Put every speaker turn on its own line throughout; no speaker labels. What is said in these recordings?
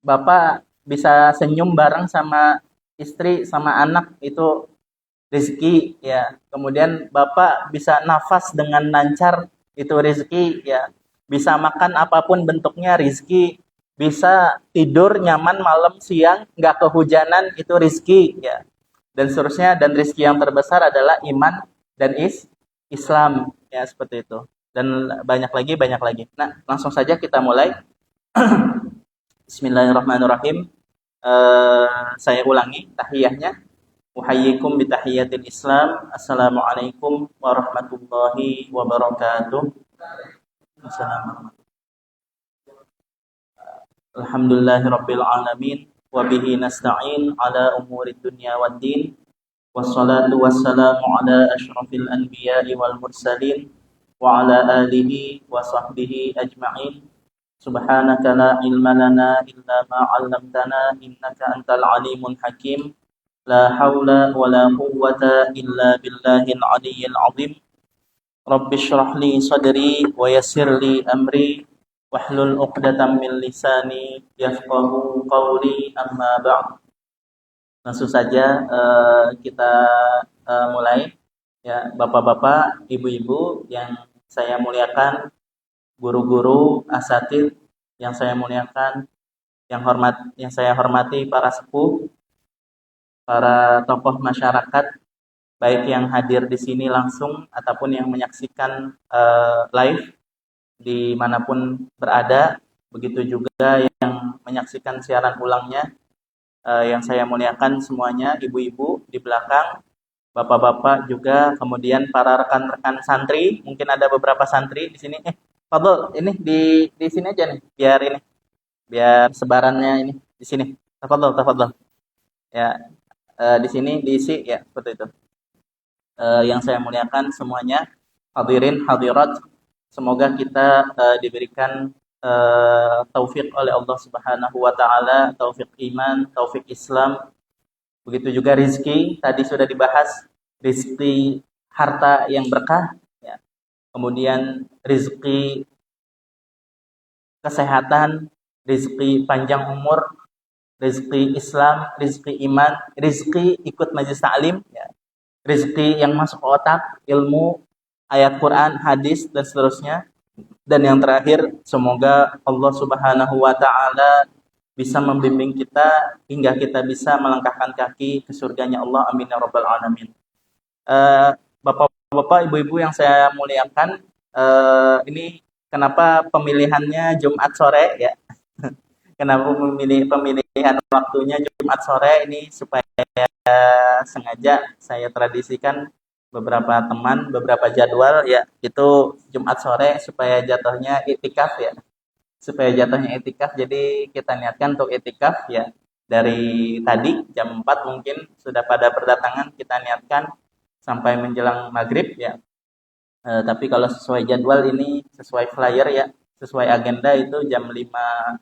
Bapak bisa senyum bareng sama istri sama anak itu rezeki ya. Kemudian Bapak bisa nafas dengan lancar itu rezeki ya. Bisa makan apapun bentuknya rezeki. Bisa tidur nyaman malam siang nggak kehujanan itu rezeki ya. Dan seterusnya, dan rezeki yang terbesar adalah iman dan Islam ya, seperti itu. Dan banyak lagi. Nah, langsung saja kita mulai. Bismillahirrahmanirrahim. Saya ulangi tahiyahnya. Uhayyikum bitahiyatil Islam. Assalamualaikum warahmatullahi wabarakatuh. Assalamualaikum. Alhamdulillahirabbil alamin wa bihi nasta'in ala umurid dunya waddin. Wassalatu wassalamu ala asyrafil anbiya'i wal mursalin wa ala alihi wa sahbihi ajma'in. Subhanaka la ilma lana illa ma 'allamtana innaka antal alimul hakim. La haula wa la quwwata illa billahil aliyyil azim. Rabbi shrah li sadri wa yassir li amri wahlul 'uqdatam min lisani yafqahu qawli, amma ba'd. Langsung saja kita mulai ya, Bapak-bapak, Ibu-ibu yang saya muliakan, guru-guru, asatidz yang saya muliakan, yang saya hormati para sepuh, para tokoh masyarakat, baik yang hadir di sini langsung ataupun yang menyaksikan live dimanapun berada, begitu juga yang menyaksikan siaran ulangnya. Yang saya muliakan semuanya, ibu-ibu di belakang, bapak-bapak juga, kemudian para rekan-rekan santri, mungkin ada beberapa santri di sini. Fadol, ini di sini aja nih, biar sebarannya ini di sini. Tafadhol, tafadhol. Ya, di sini diisi ya, seperti itu. Yang saya muliakan semuanya, hadirin hadirat, semoga kita diberikan taufik oleh Allah Subhanahu wa taala, taufik iman, taufik Islam. Begitu juga rizki, tadi sudah dibahas rizki harta yang berkah ya. Kemudian rizki kesehatan, rizki panjang umur, rizki Islam, rizki iman, rizki ikut majelis taklim ya. Rizki yang masuk ke otak, ilmu, ayat Quran, hadis, dan seterusnya. Dan yang terakhir, semoga Allah Subhanahu wa taala bisa membimbing kita hingga kita bisa melangkahkan kaki ke surganya Allah. Amin ya rabbal alamin. Bapak-bapak, ibu-ibu yang saya muliakan, ini kenapa pemilihannya Jumat sore ya? Kenapa pemilihan waktunya Jumat sore ini, supaya sengaja saya tradisikan beberapa teman, beberapa jadwal ya, itu Jumat sore supaya jatuhnya itikaf ya. Supaya jatuhnya itikaf, jadi kita niatkan untuk itikaf ya. Dari tadi jam 4 mungkin sudah pada berdatangan, kita niatkan sampai menjelang maghrib ya. Tapi kalau sesuai jadwal ini, sesuai flyer ya, sesuai agenda itu jam 5.30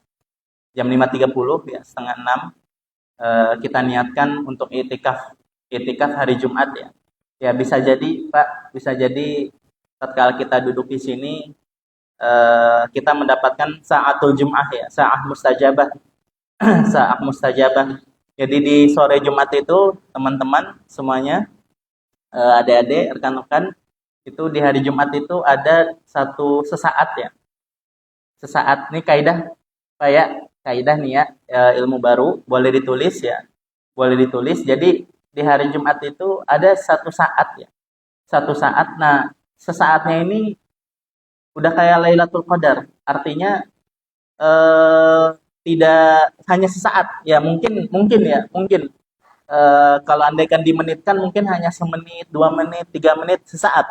ya, setengah 6 kita niatkan untuk itikaf hari Jumat ya. Ya bisa jadi Pak, bisa jadi tatkala kita duduk di sini kita mendapatkan sa'atul Jum'ah ya, sa'ah mustajabah. Sa'ah mustajabah. Jadi di sore Jumat itu teman-teman semuanya, adik-adik, rekan-rekan, itu di hari Jumat itu ada satu sesaat ya. Sesaat ini kaidah kayak kaidah nih ya, ilmu baru, boleh ditulis ya. Boleh ditulis. Jadi di hari Jumat itu ada satu saat ya. Satu saat. Nah, sesaatnya ini udah kayak Lailatul Qadar. Artinya tidak hanya sesaat. Ya, mungkin ya, mungkin kalau andaikan dimenitkan mungkin hanya semenit, 2 menit, 3 menit, sesaat.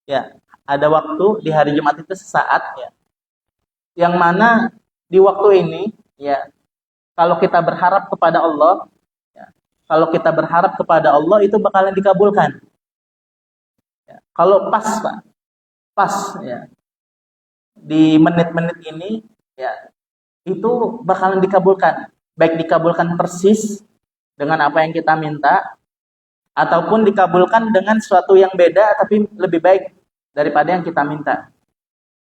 Ya, ada waktu di hari Jumat itu sesaat ya. Yang mana di waktu ini ya, kalau kita berharap kepada Allah, ya, kalau kita berharap kepada Allah itu bakalan dikabulkan. Ya, kalau pas Pak, pas ya, di menit-menit ini ya, itu bakalan dikabulkan. Baik dikabulkan persis dengan apa yang kita minta, ataupun dikabulkan dengan sesuatu yang beda tapi lebih baik daripada yang kita minta.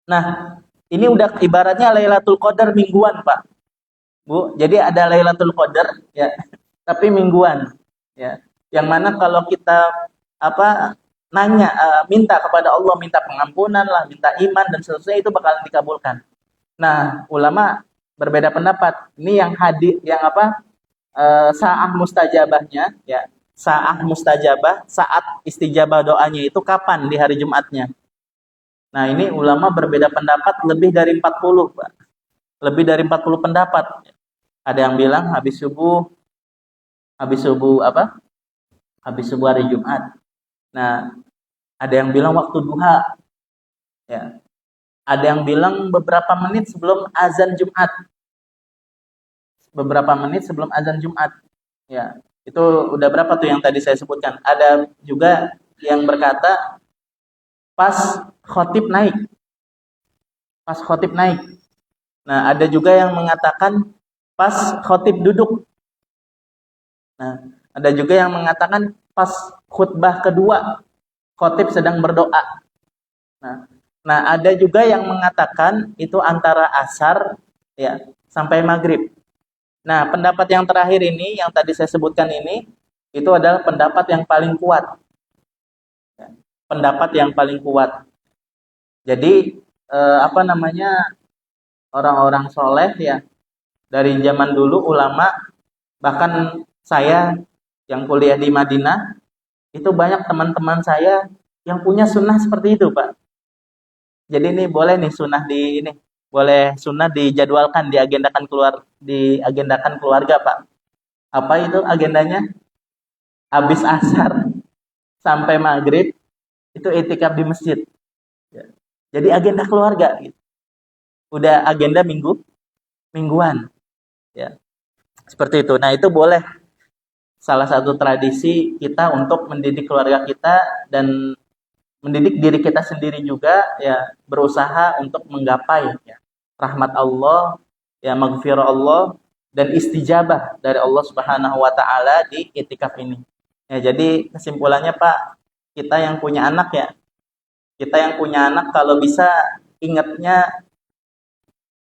Nah, ini udah ibaratnya Lailatul Qadar mingguan Pak. Bu. Jadi ada Lailatul Qadar ya, tapi mingguan ya. Yang mana kalau kita apa nanya minta kepada Allah, minta pengampunan lah, minta iman dan seterusnya itu bakalan dikabulkan. Nah, ulama berbeda pendapat. Ini yang hadir yang apa saat mustajabahnya ya. Saat mustajabah, saat istijabah doanya itu kapan di hari Jumatnya. Nah, ini ulama berbeda pendapat lebih dari 40, Pak. Lebih dari 40 pendapat. Ada yang bilang habis subuh apa? Habis subuh hari Jumat. Nah, ada yang bilang waktu duha, ya. Ada yang bilang beberapa menit sebelum azan Jumat. Beberapa menit sebelum azan Jumat. Ya, itu udah berapa tuh yang tadi saya sebutkan? Ada juga yang berkata pas khotib naik. Pas khotib naik. Nah, ada juga yang mengatakan pas khotib duduk. Nah, ada juga yang mengatakan pas khutbah kedua, khotib sedang berdoa. Nah, ada juga yang mengatakan itu antara asar ya sampai maghrib. Nah, pendapat yang terakhir ini, yang tadi saya sebutkan ini, itu adalah pendapat yang paling kuat. Ya, pendapat yang paling kuat. Jadi, apa namanya, orang-orang soleh ya, dari zaman dulu ulama, bahkan saya yang kuliah di Madinah, itu banyak teman-teman saya yang punya sunnah seperti itu, Pak. Jadi ini boleh nih sunnah di ini, boleh sunnah dijadwalkan, diagendakan keluarga, Pak. Apa itu agendanya? Habis asar sampai maghrib itu itikaf di masjid. Ya. Jadi agenda keluarga, gitu. Udah agenda mingguan, ya seperti itu. Nah itu boleh salah satu tradisi kita untuk mendidik keluarga kita dan mendidik diri kita sendiri juga ya berusaha untuk menggapai ya, rahmat Allah ya maghfirah Allah dan istijabah dari Allah Subhanahu wa taala di itikaf ini. Ya jadi kesimpulannya Pak, kita yang punya anak ya, kita yang punya anak kalau bisa ingatnya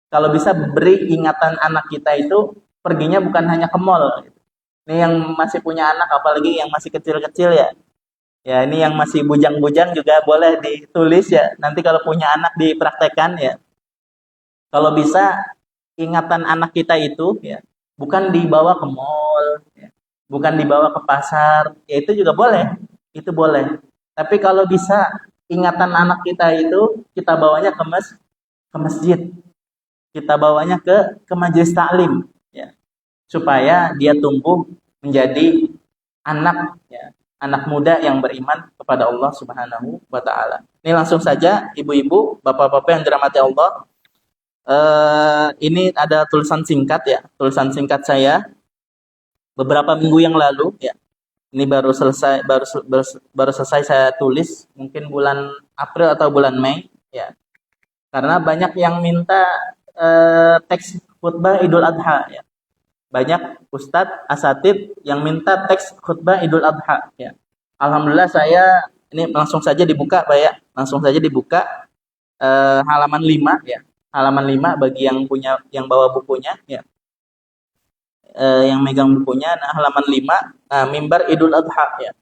kalau bisa beri ingatan anak kita itu perginya bukan hanya ke mall. Ini yang masih punya anak apalagi yang masih kecil-kecil ya. Ya, ini yang masih bujang-bujang juga boleh ditulis ya. Nanti kalau punya anak dipraktekkan ya. Kalau bisa ingatan anak kita itu ya, bukan dibawa ke mall, ya, bukan dibawa ke pasar, ya itu juga boleh. Itu boleh. Tapi kalau bisa ingatan anak kita itu kita bawanya ke masjid. Kita bawanya ke majelis taklim ya. Supaya dia tumbuh menjadi anak ya, anak muda yang beriman kepada Allah Subhanahu wa taala. Ini langsung saja ibu-ibu, bapak-bapak yang dirahmati Allah. Ini ada tulisan singkat ya, tulisan singkat saya beberapa minggu yang lalu ya. Ini baru selesai saya tulis mungkin bulan April atau bulan Mei ya. Karena banyak yang minta teks khutbah Idul Adha ya. Banyak ustadz asatid yang minta teks khutbah Idul Adha ya. Alhamdulillah saya ini langsung saja dibuka Pak ya. Langsung saja dibuka halaman 5 ya. Halaman 5 bagi yang punya yang bawa bukunya ya. Yang megang bukunya nah, halaman 5 mimbar Idul Adha ya.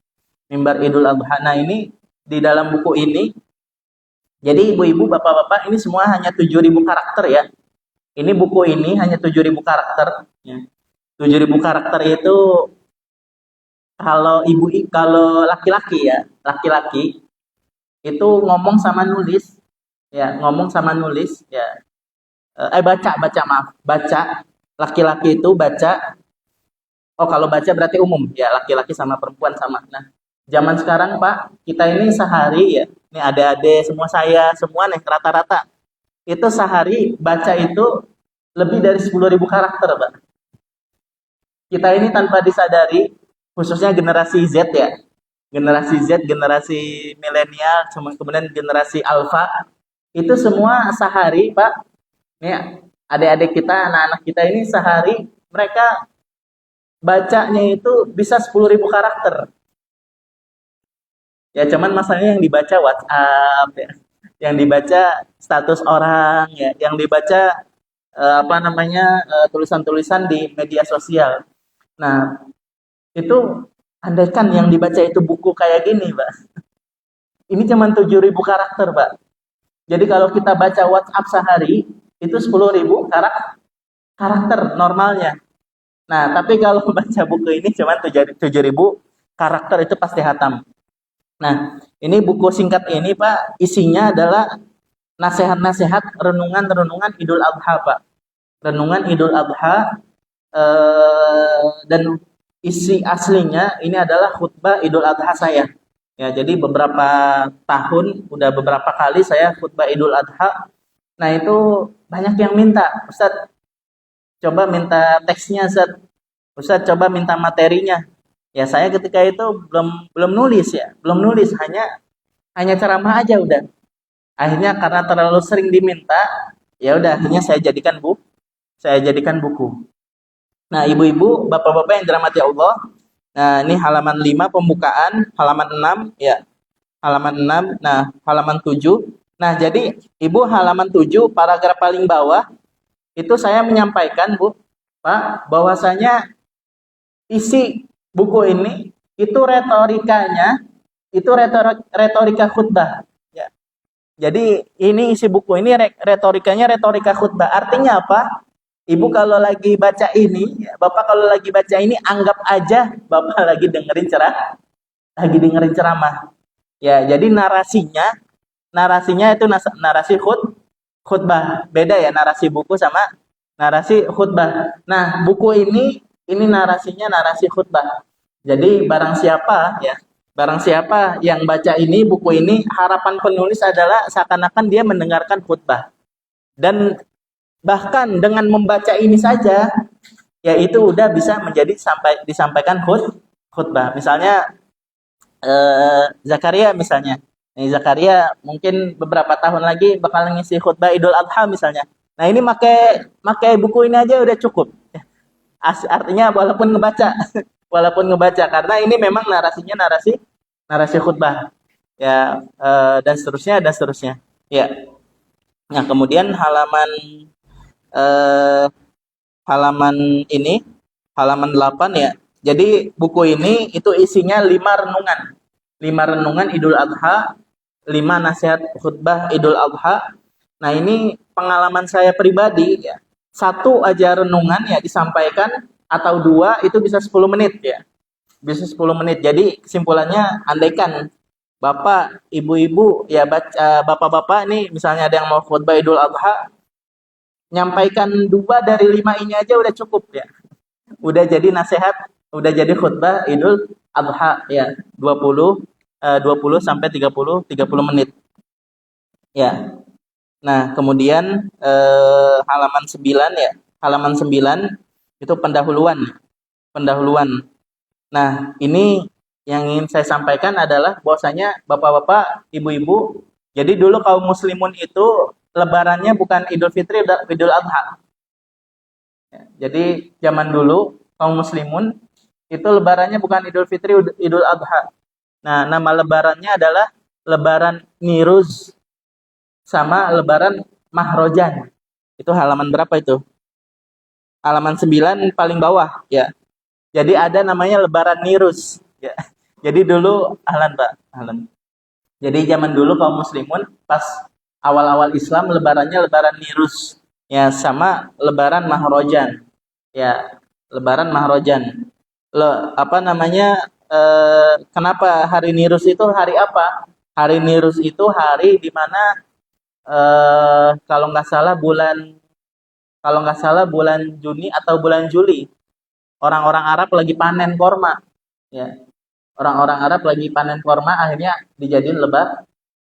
Mimbar Idul Adha. Nah, ini di dalam buku ini jadi ibu-ibu, bapak-bapak ini semua hanya 7.000 karakter ya. Ini buku ini hanya 7.000 karakter ya. 7.000 karakter itu kalau laki-laki ya, laki-laki itu ngomong sama nulis ya, ngomong sama nulis ya. Baca maaf, baca laki-laki itu baca. Oh, kalau baca berarti umum ya, laki-laki sama perempuan sama. Nah, zaman sekarang Pak, kita ini sehari ya, ini adik-adik semua saya semua nih rata-rata itu sehari baca itu lebih dari 10.000 karakter Pak. Kita ini tanpa disadari, khususnya generasi Z ya, generasi Z, generasi milenial, kemudian generasi Alpha, itu semua sehari, Pak, nih adik-adik kita, anak-anak kita ini sehari mereka bacanya itu bisa 10.000 karakter. Ya cuman masalahnya yang dibaca WhatsApp, ya, yang dibaca status orang, ya, yang dibaca tulisan-tulisan di media sosial. Nah, itu andaikan yang dibaca itu buku kayak gini, Pak. Ini cuma 7.000 karakter, Pak. Jadi kalau kita baca WhatsApp sehari, itu 10.000 karakter normalnya. Nah, tapi kalau baca buku ini cuma 7.000 karakter itu pasti hatam. Nah, ini buku singkat ini, Pak, isinya adalah nasihat-nasihat renungan-renungan Idul Adha, Pak. Renungan Idul Adha dan isi aslinya ini adalah khutbah Idul Adha saya. Ya, jadi beberapa tahun, udah beberapa kali saya khutbah Idul Adha. Nah, itu banyak yang minta, Ustadz, coba minta teksnya, Ustadz. Ustadz, coba minta materinya. Ya, saya ketika itu belum belum nulis ya, belum nulis, hanya ceramah aja udah. Akhirnya karena terlalu sering diminta, ya udah akhirnya saya jadikan buku. Nah, ibu-ibu, bapak-bapak yang dirahmati Allah, nah ini halaman 5 pembukaan, halaman 6 ya. Halaman 6, nah halaman 7. Nah, jadi Ibu halaman 7 paragraf paling bawah itu saya menyampaikan, Bu, Pak, bahwasanya isi buku ini itu retorika khutbah. Ya. Jadi ini isi buku ini retorikanya retorika khutbah. Artinya apa? Ibu kalau lagi baca ini, Bapak kalau lagi baca ini anggap aja Bapak lagi dengerin ceramah. Ya, jadi narasinya itu narasi khutbah. Beda ya narasi buku sama narasi khutbah. Nah, buku ini narasinya narasi khutbah. Jadi barang siapa yang baca ini buku ini, harapan penulis adalah seakan-akan dia mendengarkan khutbah. Dan bahkan dengan membaca ini saja, ya itu udah bisa disampaikan khutbah. Misalnya Zakaria misalnya. Nih Zakaria mungkin beberapa tahun lagi bakal ngisi khutbah Idul Adha misalnya. Nah, ini pakai buku ini aja udah cukup. Artinya walaupun ngebaca karena ini memang narasinya narasi khutbah. Ya, dan seterusnya. Ya. Nah, kemudian eh, halaman ini, halaman 8 ya. Jadi buku ini itu isinya 5 renungan Idul Adha, 5 nasihat khutbah Idul Adha. Nah, ini pengalaman saya pribadi ya. Satu aja renungan ya disampaikan atau dua itu bisa 10 menit ya. Bisa 10 menit. Jadi kesimpulannya andaikan Bapak, Ibu-ibu ya Bapak-bapak nih misalnya ada yang mau khutbah Idul Adha, nyampaikan 2 dari 5 ini aja udah cukup ya. Udah jadi khutbah Idul Adha ya, 20 sampai 30 menit. Ya. Nah, kemudian halaman 9 ya. Halaman 9 itu pendahuluan. Nah, ini yang ingin saya sampaikan adalah bahwasanya Bapak-bapak, Ibu-ibu, jadi dulu kaum muslimun itu lebarannya bukan Idul Fitri, Idul Adha. Ya, jadi zaman dulu kaum muslimun itu lebarannya bukan Idul Fitri, Idul Adha. Nah, nama lebarannya adalah lebaran Niruz sama lebaran Mahrojan. Itu halaman berapa itu? Halaman 9 paling bawah ya. Jadi ada namanya lebaran Niruz ya. Jadi dulu ahlan Pak, ahlan. Jadi zaman dulu kaum muslimun pas awal-awal Islam lebarannya lebaran Niruz ya sama lebaran Mahrojan. Ya, lebaran Mahrojan. Apa namanya? Kenapa hari Niruz itu hari apa? Hari Niruz itu hari di mana kalau nggak salah bulan Juni atau bulan Juli, orang-orang Arab lagi panen korma. Ya, orang-orang Arab lagi panen korma, akhirnya dijadiin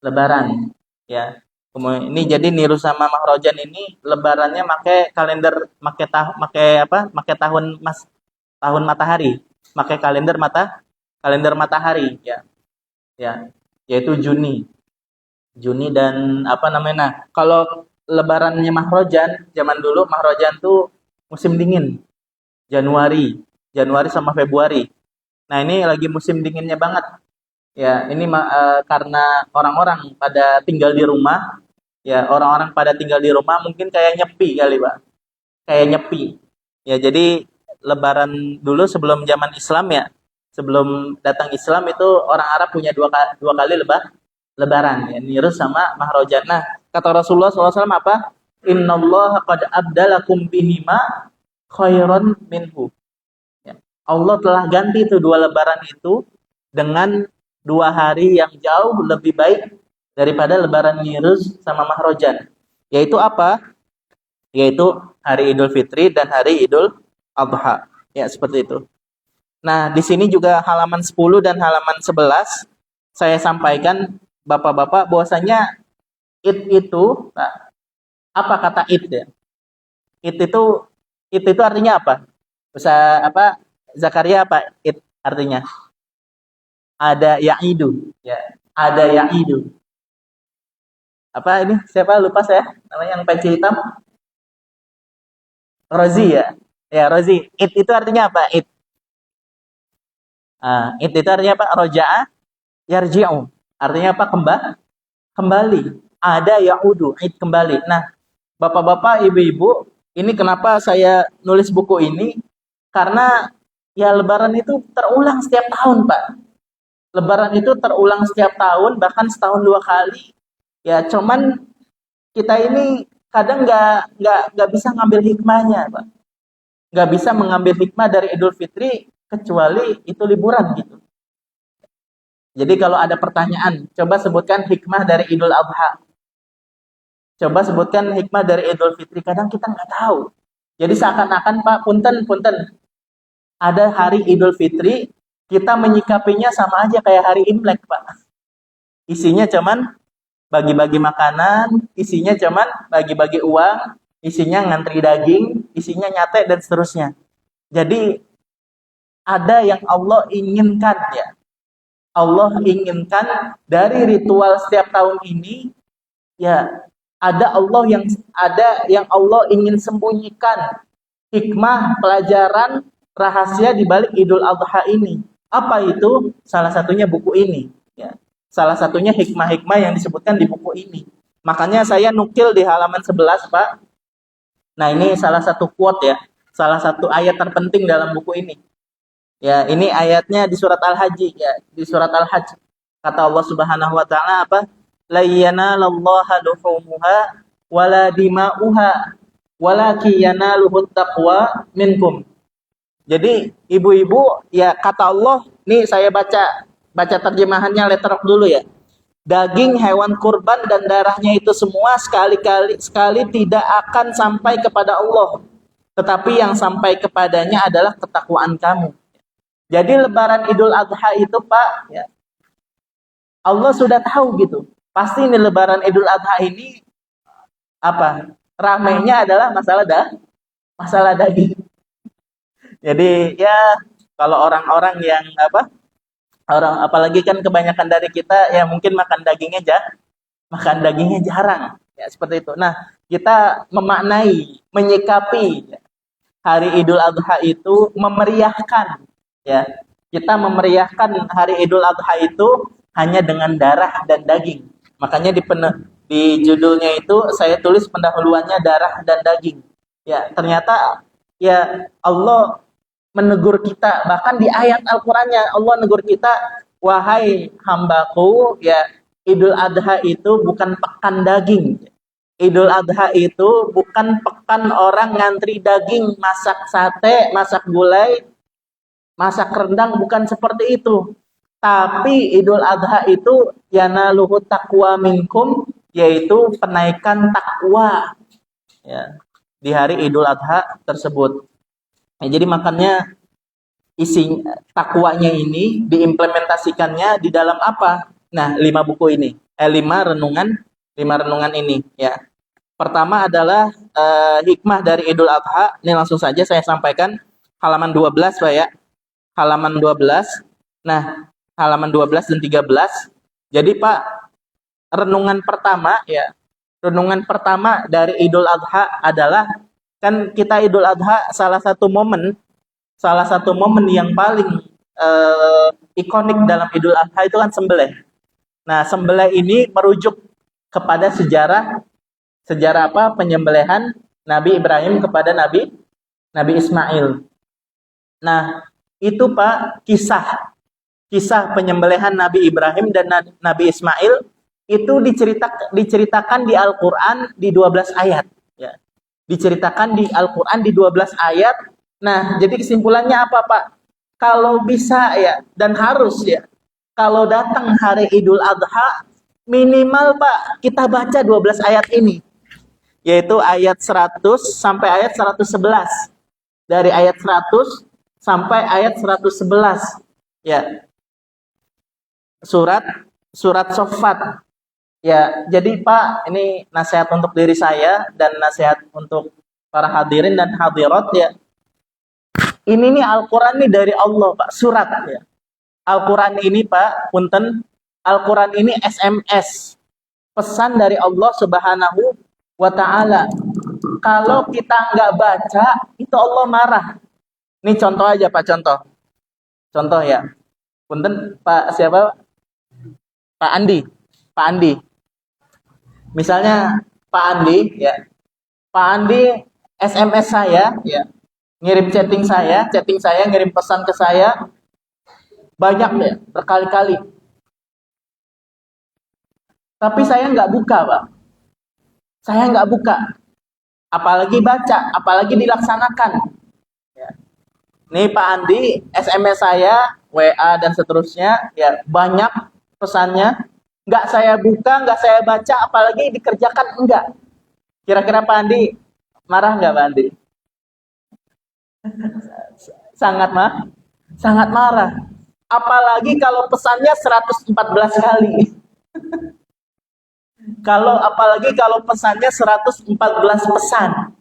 lebaran. Ya, kemudian ini jadi Niruz sama Mahrojan ini lebarannya pakai kalender, pakai tahun matahari, pakai kalender matahari. Ya, ya, yaitu Juni dan apa namanya. Nah, kalau lebarannya Mahrojan, zaman dulu Mahrojan tuh musim dingin. Januari sama Februari. Nah, ini lagi musim dinginnya banget. Ya, ini karena orang-orang pada tinggal di rumah. Ya, orang-orang pada tinggal di rumah mungkin kayak nyepi kali, Pak. kayak nyepi. Ya, jadi lebaran dulu sebelum zaman Islam ya, sebelum datang Islam itu orang Arab punya dua kali lebaran ya, Nirus sama Mahrojan. Nah, kata Rasulullah SAW apa? Innallaha qad abdalakum bihima khairan minhu. Ya. Allah telah ganti itu dua lebaran itu dengan 2 hari yang jauh lebih baik daripada lebaran Nirus sama Mahrojan. Yaitu apa? Yaitu hari Idul Fitri dan hari Idul Adha. Ya, seperti itu. Nah, di sini juga halaman 10 dan halaman 11 saya sampaikan Bapak-bapak bahwasanya id itu, nah, apa kata id ya? Id itu artinya apa? Bisa apa? Zakaria apa id artinya? Ada ya'idu, ya. Ada ya'idu. Apa ini? Siapa lupa saya? Namanya yang pensil hitam? Rozi ya. Ya, Rozi. Id itu artinya apa? Id. Id itu artinya apa? Roja'a yarji'u. Artinya apa? Kembali. Ada ya'udu, id kembali. Nah, Bapak-bapak, Ibu-ibu, ini kenapa saya nulis buku ini? Karena ya lebaran itu terulang setiap tahun, Pak. Lebaran itu terulang setiap tahun, bahkan setahun 2 kali. Ya, cuman kita ini kadang nggak bisa ngambil hikmahnya, Pak. Nggak bisa mengambil hikmah dari Idul Fitri kecuali itu liburan gitu. Jadi kalau ada pertanyaan, coba sebutkan hikmah dari Idul Adha. Coba sebutkan hikmah dari Idul Fitri. Kadang kita nggak tahu. Jadi seakan-akan Pak, punten, ada hari Idul Fitri, kita menyikapinya sama aja kayak hari Imlek Pak. Isinya cuman bagi-bagi makanan, isinya cuman bagi-bagi uang, isinya ngantri daging, isinya nyate dan seterusnya. Jadi ada yang Allah inginkan ya. Allah inginkan dari ritual setiap tahun ini ya ada yang Allah ingin sembunyikan hikmah, pelajaran, rahasia di balik Idul Adha ini. Apa itu? Salah satunya buku ini ya. Salah satunya hikmah-hikmah yang disebutkan di buku ini. Makanya saya nukil di halaman 11, Pak. Nah, ini salah satu quote ya. Salah satu ayat terpenting dalam buku ini. Ya, ini ayatnya di surat Al-Hajj ya, di surat Al-Hajj. Kata Allah Subhanahu wa taala apa? La yanalallaha luhumuha wala dima'uha walakin yanaluhut taqwa minkum. Jadi, ibu-ibu, ya kata Allah, nih saya baca terjemahannya letterbox dulu ya. Daging hewan kurban dan darahnya itu semua sekali tidak akan sampai kepada Allah. Tetapi yang sampai kepadanya adalah ketakwaan kamu. Jadi lebaran Idul Adha itu Pak, ya, Allah sudah tahu gitu. Pasti ini lebaran Idul Adha ini apa? Ramainya adalah masalah daging. Jadi ya kalau orang-orang yang apalagi kan kebanyakan dari kita ya mungkin makan dagingnya jarang. Ya seperti itu. Nah, kita menyikapi hari Idul Adha itu memeriahkan. Ya, kita memeriahkan hari Idul Adha itu hanya dengan darah dan daging. Makanya di judulnya itu saya tulis pendahuluannya darah dan daging. Ya, ternyata ya Allah menegur kita, bahkan di ayat Al-Qur'annya Allah menegur kita, wahai hambaku, ya Idul Adha itu bukan pekan daging. Idul Adha itu bukan pekan orang ngantri daging, masak sate, masak gulai, masak rendang, bukan seperti itu. Tapi Idul Adha itu yanaluhu taqwa minkum, yaitu penaikan takwa ya, di hari Idul Adha tersebut. Ya, jadi makanya isi takwanya ini diimplementasikannya di dalam apa? Nah, 5 buku ini. 5 renungan ini ya. Pertama adalah hikmah dari Idul Adha. Ini langsung saja saya sampaikan halaman 12 Pak ya. Halaman 12. Nah, halaman 12 dan 13. Jadi Pak, renungan pertama ya. Renungan pertama dari Idul Adha adalah kan kita Idul Adha salah satu momen yang paling ikonik dalam Idul Adha itu kan sembelih. Nah, sembelih ini merujuk kepada sejarah apa? Penyembelihan Nabi Ibrahim kepada Nabi Ismail. Nah, itu Pak, kisah penyembelihan Nabi Ibrahim dan Nabi Ismail itu diceritakan di Al-Qur'an di 12 ayat, ya. Diceritakan di Al-Qur'an di 12 ayat. Nah, jadi kesimpulannya apa, Pak? Kalau bisa ya, dan harus ya, kalau datang hari Idul Adha, minimal Pak, kita baca 12 ayat ini. Yaitu ayat 100 sampai ayat 111. Dari ayat 100 sampai ayat 111. Ya, surat Saffat. Ya, jadi Pak, ini nasihat untuk diri saya dan nasihat untuk para hadirin dan hadirat ya. Ini nih Al-Qur'an nih dari Allah, Pak, surat ya. Al-Qur'an ini Pak, punten, Al-Qur'an ini SMS. Pesan dari Allah Subhanahu wa taala. Kalau kita nggak baca, itu Allah marah. Ini contoh aja Pak, contoh. Contoh ya. Punten Pak siapa? Pak Andi. Pak Andi. Misalnya Pak Andi ya. Pak Andi SMS saya ya. Ngirim chatting saya, ngirim pesan ke saya banyak ya, berkali-kali. Tapi saya nggak buka, Pak. Saya nggak buka. Apalagi baca, apalagi dilaksanakan. Ya. Nih Pak Andi, SMS saya, WA dan seterusnya, ya banyak pesannya. Nggak saya buka, nggak saya baca, apalagi dikerjakan enggak. Kira-kira Pak Andi marah nggak Pak Andi? Sangat marah. Apalagi kalau pesannya 114 kali. Apalagi kalau pesannya 114 pesan.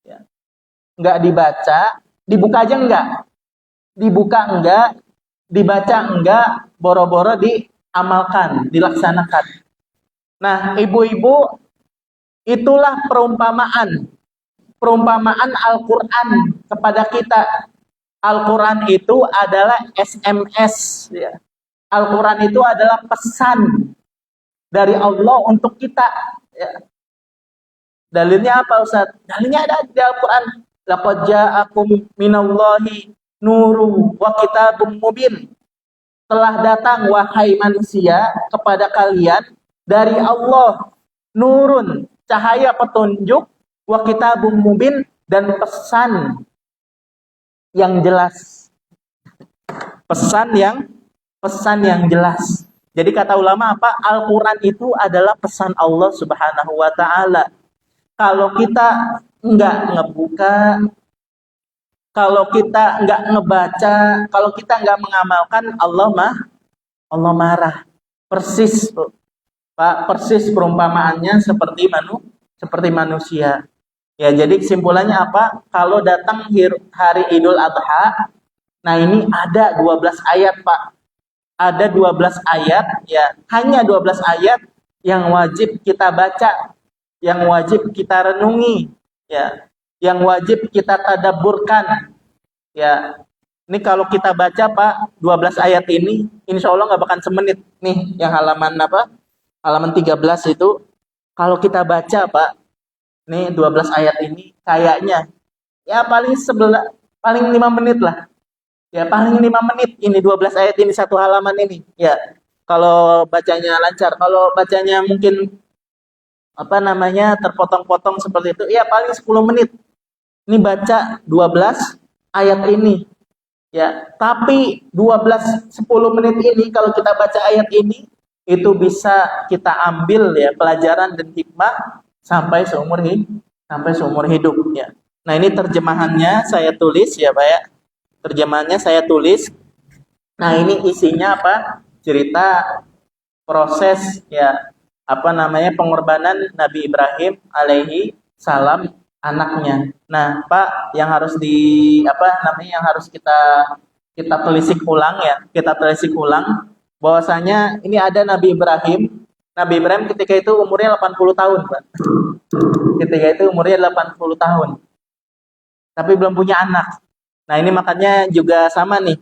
Ya. Nggak dibaca, dibuka aja enggak. Dibuka enggak, dibaca enggak, boro-boro diamalkan, dilaksanakan. Nah, ibu-ibu, itulah perumpamaan Al-Qur'an kepada kita. Al-Qur'an itu adalah SMS ya. Al-Qur'an itu adalah pesan dari Allah untuk kita ya. Dalilnya apa Ustaz? Dalilnya ada di Al-Qur'an. Laqad ja'akum minallahi nuru wa kitabum mubin. Telah datang wahai manusia kepada kalian dari Allah nurun, cahaya petunjuk, wa kitabum mubin, dan pesan yang jelas. Pesan yang jelas. Jadi kata ulama apa? Al-Qur'an itu adalah pesan Allah Subhanahu wa taala. Kalau kita enggak ngebuka, kalau kita enggak ngebaca, kalau kita enggak mengamalkan, Allah marah. Persis, Pak, persis perumpamaannya seperti manusia. Ya, jadi kesimpulannya apa? Kalau datang hari Idul Adha, nah ini ada 12 ayat, Pak. Ada 12 ayat, ya, hanya 12 ayat yang wajib kita baca, yang wajib kita renungi, ya, yang wajib kita tadabburkan. Ya, ini kalau kita baca, Pak, 12 ayat ini, insya Allah nggak bakal semenit. Nih, yang halaman apa? Halaman 13 itu, kalau kita baca, Pak, nih 12 ayat ini kayaknya ya paling 5 menit lah. Ya paling 5 menit ini 12 ayat ini, satu halaman ini. Ya, kalau bacanya lancar. Kalau bacanya mungkin terpotong-potong seperti itu, ya paling 10 menit. Ini baca 12 ayat ini. Ya, tapi 10 menit ini kalau kita baca ayat ini itu bisa kita ambil ya pelajaran dan hikmah sampai seumur hidup ya. Nah, ini terjemahannya saya tulis ya, Pak ya. Terjemahannya saya tulis. Nah, ini isinya apa? Cerita proses ya pengorbanan Nabi Ibrahim alaihi salam anaknya. Nah, Pak, yang harus yang harus kita telisik ulang ya. Kita telisik ulang bahwasanya ini ada Nabi Ibrahim. Nabi Ibrahim ketika itu umurnya 80 tahun, Pak. Ketika itu umurnya 80 tahun. Tapi belum punya anak. Nah, ini makanya juga sama nih.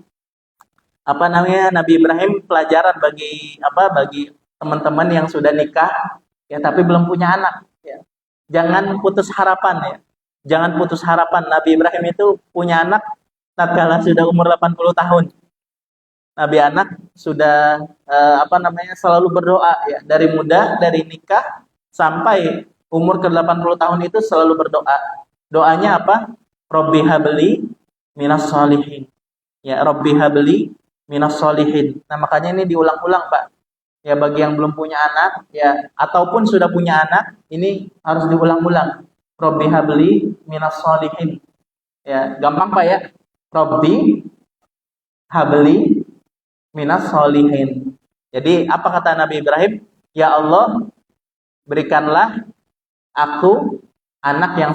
Nabi Ibrahim pelajaran bagi teman-teman yang sudah nikah ya tapi belum punya anak ya. Jangan putus harapan ya. Jangan putus harapan. Nabi Ibrahim itu punya anak tatkala sudah umur 80 tahun. Nabi anak sudah selalu berdoa ya. Dari muda, dari nikah sampai umur ke-80 tahun itu selalu berdoa. Doanya apa? Robbi habli minas solihin. Ya, Robbi habli minas solihin. Nah, makanya ini diulang-ulang, Pak. Ya, bagi yang belum punya anak ya ataupun sudah punya anak, ini harus diulang-ulang. Robbi habli minas solihin. Ya, gampang Pak ya. Robbi habli minas solihin. Jadi apa kata Nabi Ibrahim? Ya Allah, berikanlah aku anak yang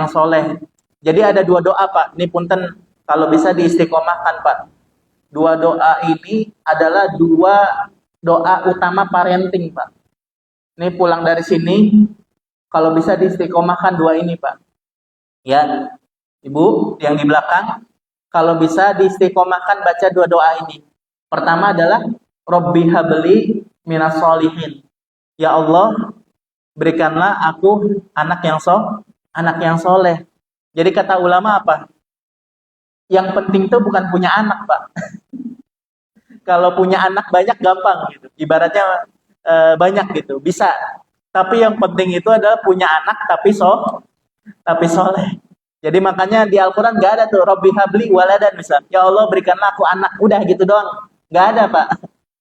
soleh. Jadi ada dua doa Pak. Ini punten kalau bisa diistiqomahkan Pak. Dua doa ini adalah dua doa utama parenting Pak. Ini pulang dari sini, kalau bisa diistiqomahkan dua ini Pak. Ya, Ibu yang di belakang, kalau bisa diistiqomahkan baca dua doa ini. Pertama adalah Robbi habli minas solihin. Ya Allah, berikanlah aku anak yang soleh. Jadi kata ulama apa? Yang penting itu bukan punya anak, Pak. Kalau punya anak banyak gampang gitu. Ibaratnya banyak gitu, bisa. Tapi yang penting itu adalah punya anak tapi soleh. Jadi makanya di Al-Quran nggak ada tuh Robbi habli waladan misal. Ya Allah berikanlah aku anak. Udah gitu doang. Nggak ada Pak.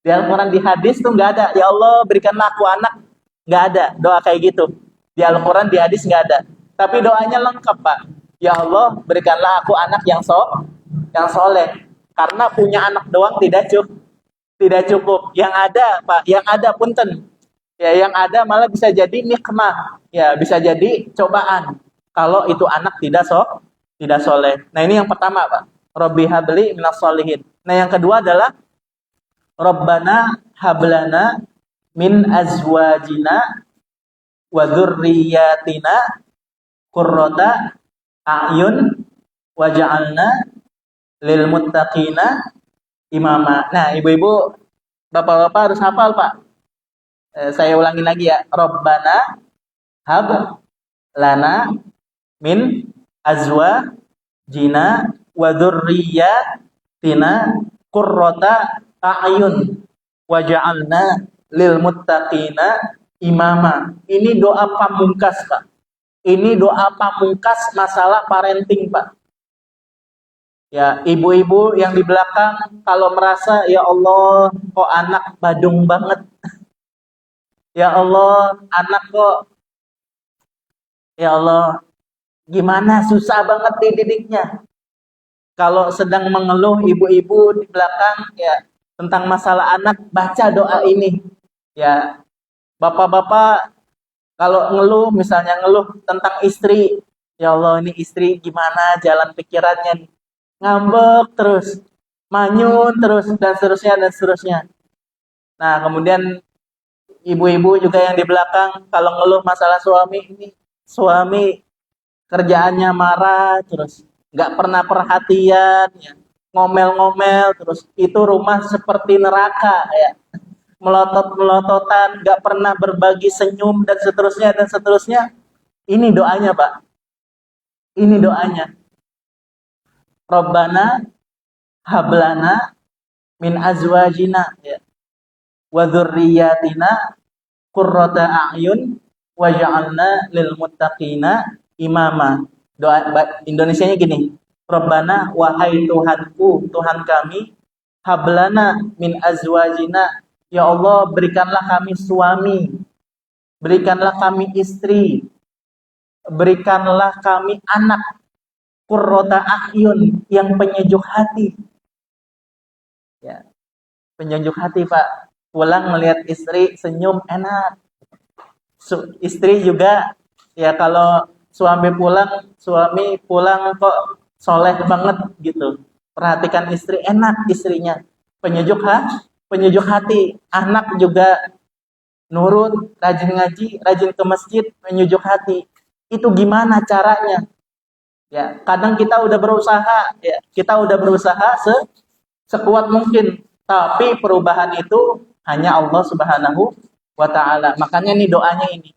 Di Al-Quran di hadis tuh nggak ada. Ya Allah berikanlah aku anak. Nggak ada doa kayak gitu. Di Al-Quran di hadis nggak ada. Tapi doanya lengkap Pak. Ya Allah berikanlah aku anak yang soleh. Karena punya anak doang tidak cukup. Yang ada Pak, yang ada punten. Ya yang ada malah bisa jadi nikmah. Ya bisa jadi cobaan. Kalau itu anak tidak soleh. Nah ini yang pertama Pak. Robbi habli minas solihin. Nah yang kedua adalah Rabbana hablana min azwajina wa dzurriyyatina qurrata a'yun waj'alna lil muttaqina imama. Nah ibu-ibu, bapak-bapak harus hafal Pak. Saya ulangin lagi ya. Rabbana hab lana min azwajina wa dzurriyyatina qurrata a'yun waj'alna lil muttaqina imama. Ini doa pamungkas Pak. Ini doa pamungkas masalah parenting Pak. Ya, ibu-ibu yang di belakang kalau merasa ya Allah kok anak badung banget. Ya Allah, anak kok ya Allah gimana susah banget dididiknya. Kalau sedang mengeluh ibu-ibu di belakang ya tentang masalah anak, baca doa ini. Ya, bapak-bapak kalau misalnya ngeluh tentang istri, ya Allah ini istri gimana jalan pikirannya nih. Ngambek terus, manyun terus dan seterusnya. Nah, kemudian ibu-ibu juga yang di belakang kalau ngeluh masalah suami, ini suami kerjaannya marah terus, nggak pernah perhatian ya, ngomel-ngomel terus, itu rumah seperti neraka ya, melotot-melototan, nggak pernah berbagi senyum dan seterusnya. Ini doanya Pak, ini doanya. Rabbana hablana min azwajina ya wa dzurriyyatina qurrata a'yun waj'alna lil muttaqina imama. Doa Indonesianya gini. Rabbana, wahai Tuhanku, Tuhan kami, hablana min azwajina. Ya Allah, berikanlah kami suami, berikanlah kami istri, berikanlah kami anak, qurrata a'yun, yang penyejuk hati. Ya, penyejuk hati Pak. Pulang melihat istri senyum enak. Istri juga ya kalau suami pulang kok soleh banget gitu. Perhatikan istri, enak istrinya. Penyejuk hati. Anak juga nurut, rajin ngaji, rajin ke masjid, penyejuk hati. Itu gimana caranya? Ya, kadang kita udah berusaha sekuat mungkin, tapi perubahan itu hanya Allah Subhanahu wa taala. Makanya nih doanya ini.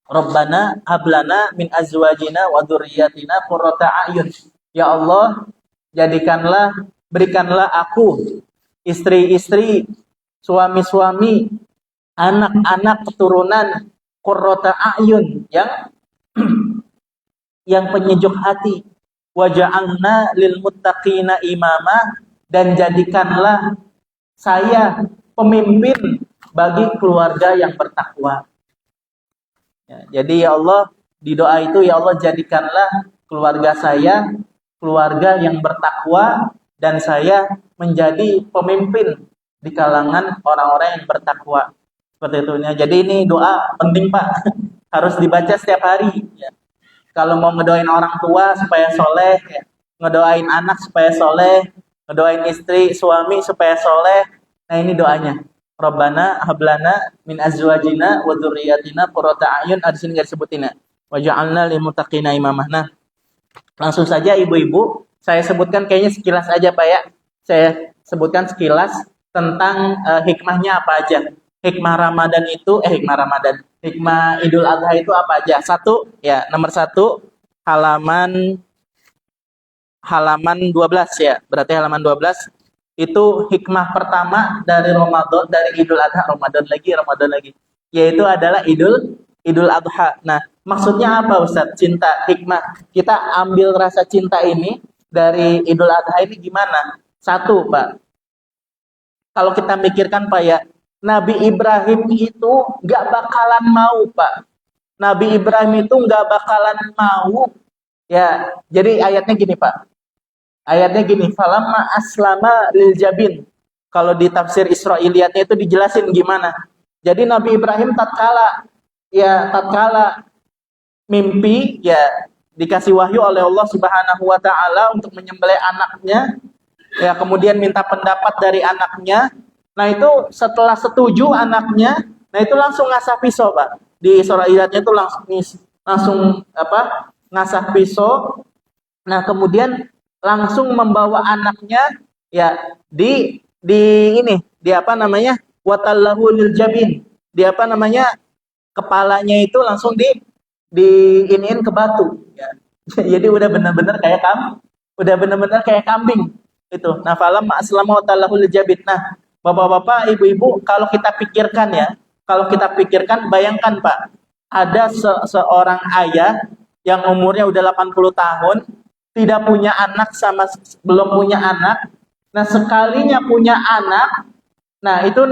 Rabbana hablana min azwajina wa dzurriyyatina qurrata a'yun. Ya Allah, berikanlah aku, istri-istri, suami-suami, anak-anak keturunan qurrata a'yun yang penyejuk hati. Waja'alna lil muttaqina imama, dan jadikanlah saya pemimpin bagi keluarga yang bertakwa. Ya, jadi ya Allah, di doa itu ya Allah jadikanlah keluarga saya keluarga yang bertakwa dan saya menjadi pemimpin di kalangan orang-orang yang bertakwa. Seperti itu. Jadi ini doa penting Pak, harus dibaca setiap hari. Ya. Kalau mau ngedoain orang tua supaya soleh, ya. Ngedoain anak supaya soleh, ngedoain istri, suami supaya soleh. Nah ini doanya. Rabbana hablana min azwajina wa dzurriyyatina qurrata a'yun, ada sini enggak disebutin ya. Wa ja'alna lil muttaqina imamah. Nah, langsung saja ibu-ibu, saya sebutkan kayaknya sekilas aja Pak ya. Saya sebutkan sekilas tentang hikmahnya apa aja. Hikmah Idul Adha itu apa aja? Nomor satu, halaman 12 ya. Berarti halaman 12 itu hikmah pertama dari Ramadan, dari Idul Adha, Ramadan lagi, yaitu adalah Idul Adha. Nah, maksudnya apa Ustaz? Cinta, hikmah. Kita ambil rasa cinta ini dari Idul Adha ini gimana? Satu, Pak. Kalau kita mikirkan Pak ya, Nabi Ibrahim itu gak bakalan mau Pak. Nabi Ibrahim itu gak bakalan mau. Ya, jadi ayatnya gini Pak. Ayatnya gini, falamma aslama lil jabin. Kalau di tafsir Israiliyatnya itu dijelasin gimana. Jadi Nabi Ibrahim tatkala mimpi ya dikasih wahyu oleh Allah Subhanahu wa taala untuk menyembelih anaknya, ya kemudian minta pendapat dari anaknya. Nah, itu setelah setuju anaknya, nah itu langsung ngasah pisau, Pak. Di Israiliyatnya itu langsung ngasah pisau. Nah, kemudian langsung membawa anaknya ya di watallahu lil jabin. Kepalanya itu langsung iniin ke batu ya. Jadi udah benar-benar kayak kambing itu. Nah, falam aslama watallahu lil jabin. Nah, Bapak-bapak, ibu-ibu, kalau kita pikirkan bayangkan Pak, ada seorang ayah yang umurnya udah 80 tahun, tidak punya anak belum punya anak. Nah, sekalinya punya anak, nah itu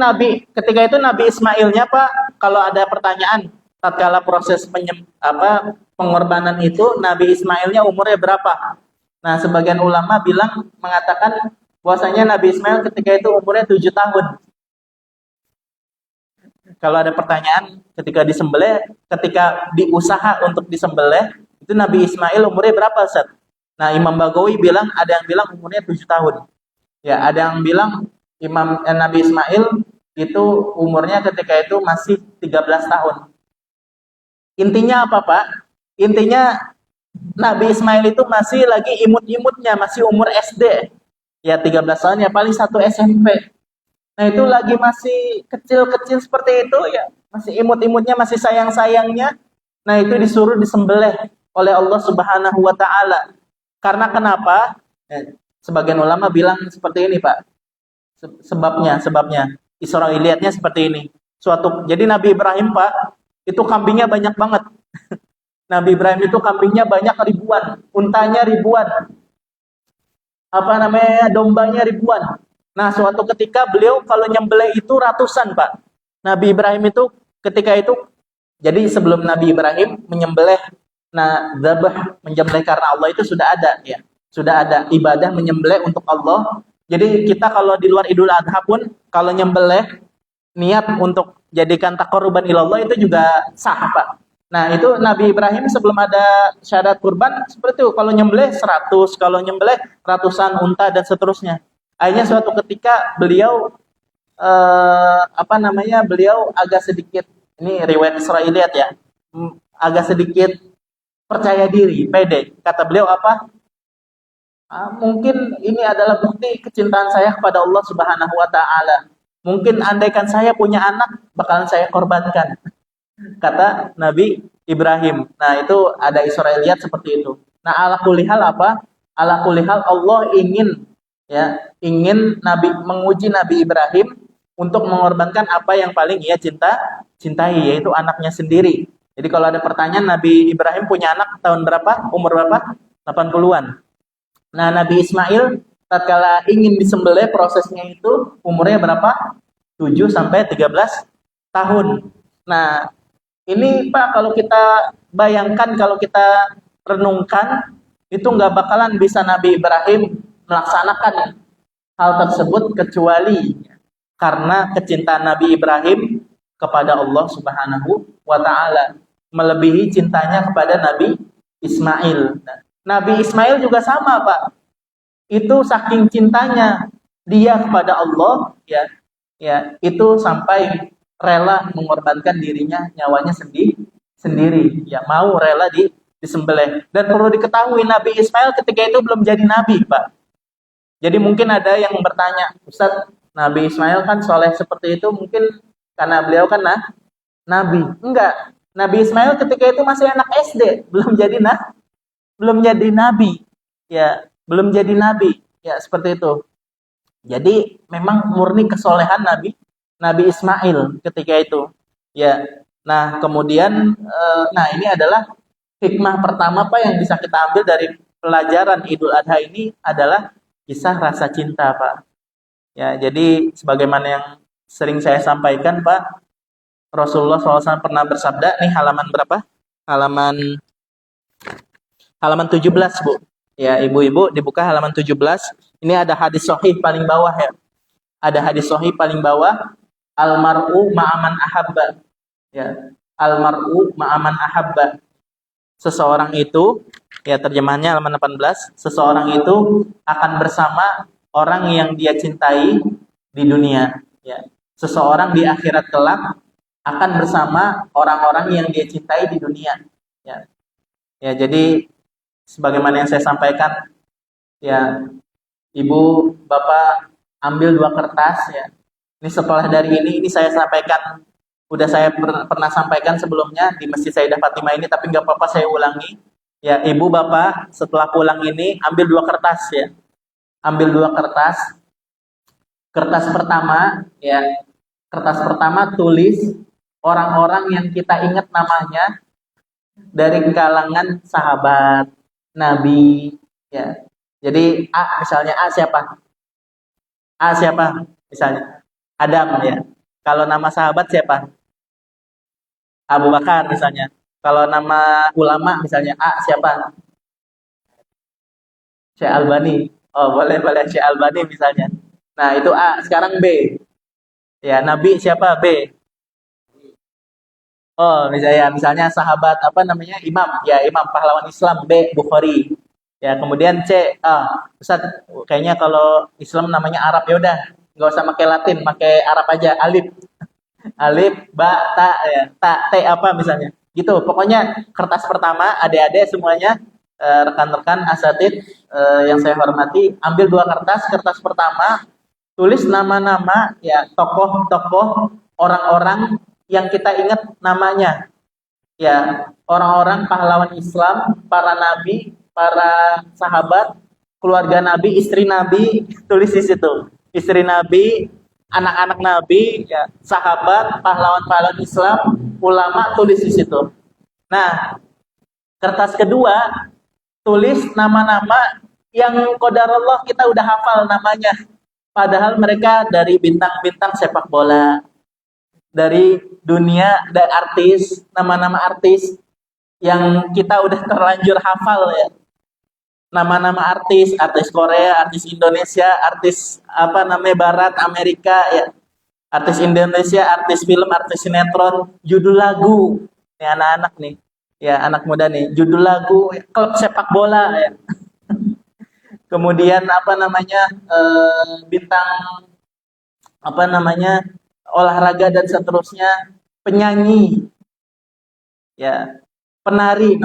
ketika itu Nabi Ismailnya Pak, kalau ada pertanyaan tatkala proses pengorbanan itu, Nabi Ismailnya umurnya berapa? Nah, sebagian ulama mengatakan bahwasanya Nabi Ismail ketika itu umurnya 7 tahun. Kalau ada pertanyaan ketika diusaha untuk disembelih, itu Nabi Ismail umurnya berapa Ustaz? Nah, Imam Bagawi ada yang bilang umurnya 7 tahun. Ya, ada yang bilang Nabi Ismail itu umurnya ketika itu masih 13 tahun. Intinya apa, Pak? Intinya Nabi Ismail itu masih lagi imut-imutnya, masih umur SD. Ya 13 tahun ya paling 1 SMP. Nah, itu lagi masih kecil-kecil seperti itu ya, masih imut-imutnya, masih sayang-sayangnya. Nah, itu disuruh disembelih oleh Allah Subhanahu wa taala. Karena kenapa? Sebagian ulama bilang seperti ini, Pak. Sebabnya Israiliyatnya seperti ini. Jadi Nabi Ibrahim, Pak, itu kambingnya banyak banget. Nabi Ibrahim itu kambingnya banyak ribuan, untanya ribuan. Dombanya ribuan. Nah, suatu ketika beliau kalau nyembelih itu ratusan, Pak. Nabi Ibrahim itu ketika itu, jadi sebelum Nabi Ibrahim menyembelih, menyembelih karena Allah itu sudah ada ya. Sudah ada ibadah menyembelih untuk Allah. Jadi kita kalau di luar Idul Adha pun kalau nyembelih niat untuk jadikan taqarruban ilallah itu juga sah, Pak. Nah, itu Nabi Ibrahim sebelum ada syarat kurban seperti itu. Kalau nyembelih 100, kalau nyembelih ratusan unta dan seterusnya. Akhirnya suatu ketika beliau beliau agak sedikit, ini riwayat Israiliyat ya, agak sedikit percaya diri, pede. Kata beliau apa? Mungkin ini adalah bukti kecintaan saya kepada Allah Subhanahu wa taala. Mungkin andaikan saya punya anak, bakalan saya korbankan. kata Nabi Ibrahim. Nah, itu ada Israiliyat seperti itu. Nah, ala kulihal apa? Ala kulihal Allah ingin, ya, ingin menguji Nabi Ibrahim untuk mengorbankan apa yang paling ia cintai, yaitu anaknya sendiri. Jadi kalau ada pertanyaan, Nabi Ibrahim punya anak tahun berapa? Umur berapa? 80-an. Nah, Nabi Ismail tatkala ingin disembelih, prosesnya itu umurnya berapa? 7 sampai 13 tahun. Nah, ini Pak, kalau kita bayangkan, kalau kita renungkan, itu nggak bakalan bisa Nabi Ibrahim melaksanakan hal tersebut kecuali karena kecintaan Nabi Ibrahim kepada Allah Subhanahu wa Ta'ala, melebihi cintanya kepada Nabi Ismail. Nah, Nabi Ismail juga sama, Pak. Itu saking cintanya dia kepada Allah, ya, itu sampai rela mengorbankan dirinya, nyawanya sendiri, ya, mau rela disembelih. Dan perlu diketahui, Nabi Ismail ketika itu belum jadi nabi, Pak. Jadi mungkin ada yang bertanya, Ustaz, Nabi Ismail kan soleh seperti itu, mungkin karena beliau kan nabi. Enggak, Nabi Ismail ketika itu masih anak SD, belum jadi nabi, ya, belum jadi nabi, ya, seperti itu. Jadi memang murni kesolehan Nabi Ismail ketika itu, ya. Nah, kemudian nah, ini adalah hikmah pertama, Pak, yang bisa kita ambil dari pelajaran Idul Adha ini adalah kisah rasa cinta, Pak. Ya, jadi sebagaimana yang sering saya sampaikan, Pak, Rasulullah SAW pernah bersabda, nih halaman berapa? Halaman 17, Bu. Ya, ibu-ibu dibuka halaman 17. Ini ada hadis sahih paling bawah, ya. Ada hadis sahih paling bawah, almar'u ma'aman ahabba. Ya, almar'u ma'aman ahabba. Seseorang itu, ya, terjemahannya halaman 18, seseorang itu akan bersama orang yang dia cintai di dunia, ya. Seseorang di akhirat kelak akan bersama orang-orang yang dia cintai di dunia, ya. Ya, jadi sebagaimana yang saya sampaikan, ya, Ibu, Bapak ambil 2 kertas, ya. Ini setelah dari ini saya sampaikan, udah saya pernah sampaikan sebelumnya di Masjid Sayyidah Fatimah ini, tapi nggak apa-apa saya ulangi. Ya, Ibu, Bapak setelah pulang ini ambil 2 kertas, ya. Ambil 2 kertas. Kertas pertama, ya. Kertas pertama tulis orang-orang yang kita ingat namanya dari kalangan sahabat Nabi, ya. Jadi A, misalnya A siapa? A siapa? Misalnya Adam, ya. Kalau nama sahabat siapa? Abu Bakar misalnya. Kalau nama ulama misalnya A siapa? Syekh Albani. Oh, boleh Syekh Albani misalnya. Nah, itu A. Sekarang B. Ya, Nabi siapa? B. Oh, misalnya sahabat apa namanya? Imam. Ya, Imam pahlawan Islam B. Bukhari. Ya, kemudian C. Ustaz, kayaknya kalau Islam namanya Arab, ya udah, nggak usah pakai Latin, pakai Arab aja, alif. Alif, ba, ta, ya. Ta, T apa misalnya. Gitu. Pokoknya kertas pertama, adik-adik semuanya, rekan-rekan asatid yang saya hormati, ambil 2 kertas. Kertas pertama tulis nama-nama, ya, tokoh-tokoh orang-orang yang kita ingat namanya, ya, orang-orang pahlawan Islam, para nabi, para sahabat, keluarga Nabi, istri Nabi, tulis di situ. Istri Nabi, anak-anak Nabi, ya, sahabat, pahlawan-pahlawan Islam, ulama, tulis di situ. Nah, kertas kedua tulis nama-nama yang qadarullah kita udah hafal namanya. Padahal mereka dari bintang-bintang sepak bola, dari dunia, dan artis, nama-nama artis yang kita udah terlanjur hafal, ya. Nama-nama artis Korea, artis Indonesia, artis apa namanya Barat, Amerika, ya. Artis Indonesia, artis film, artis sinetron, judul lagu. Nih anak-anak nih, ya, anak muda nih, judul lagu, klub sepak bola, ya. Kemudian apa namanya bintang apa namanya olahraga dan seterusnya, penyanyi, ya, penari,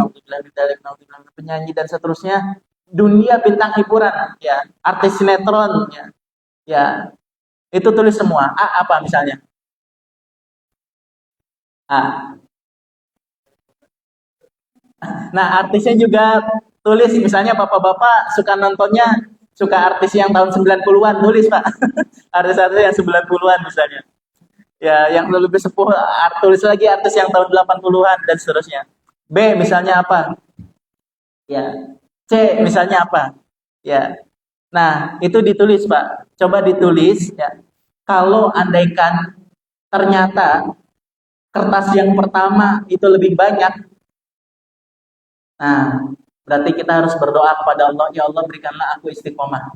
penyanyi dan seterusnya, dunia bintang hiburan, ya, artis sinetron, ya, ya, itu tulis semua. A apa misalnya? A. Nah, artisnya juga tulis, misalnya bapak-bapak suka artis yang tahun 90-an, tulis Pak. Artis-artis yang 90-an misalnya. Ya, yang lebih sepuh, tulis lagi artis yang tahun 80-an dan seterusnya. B misalnya apa? Ya. C misalnya apa? Ya. Nah, itu ditulis, Pak. Coba ditulis ya. Kalau andaikan ternyata kertas yang pertama itu lebih banyak, nah, berarti kita harus berdoa kepada Allah, ya Allah berikanlah aku istiqomah.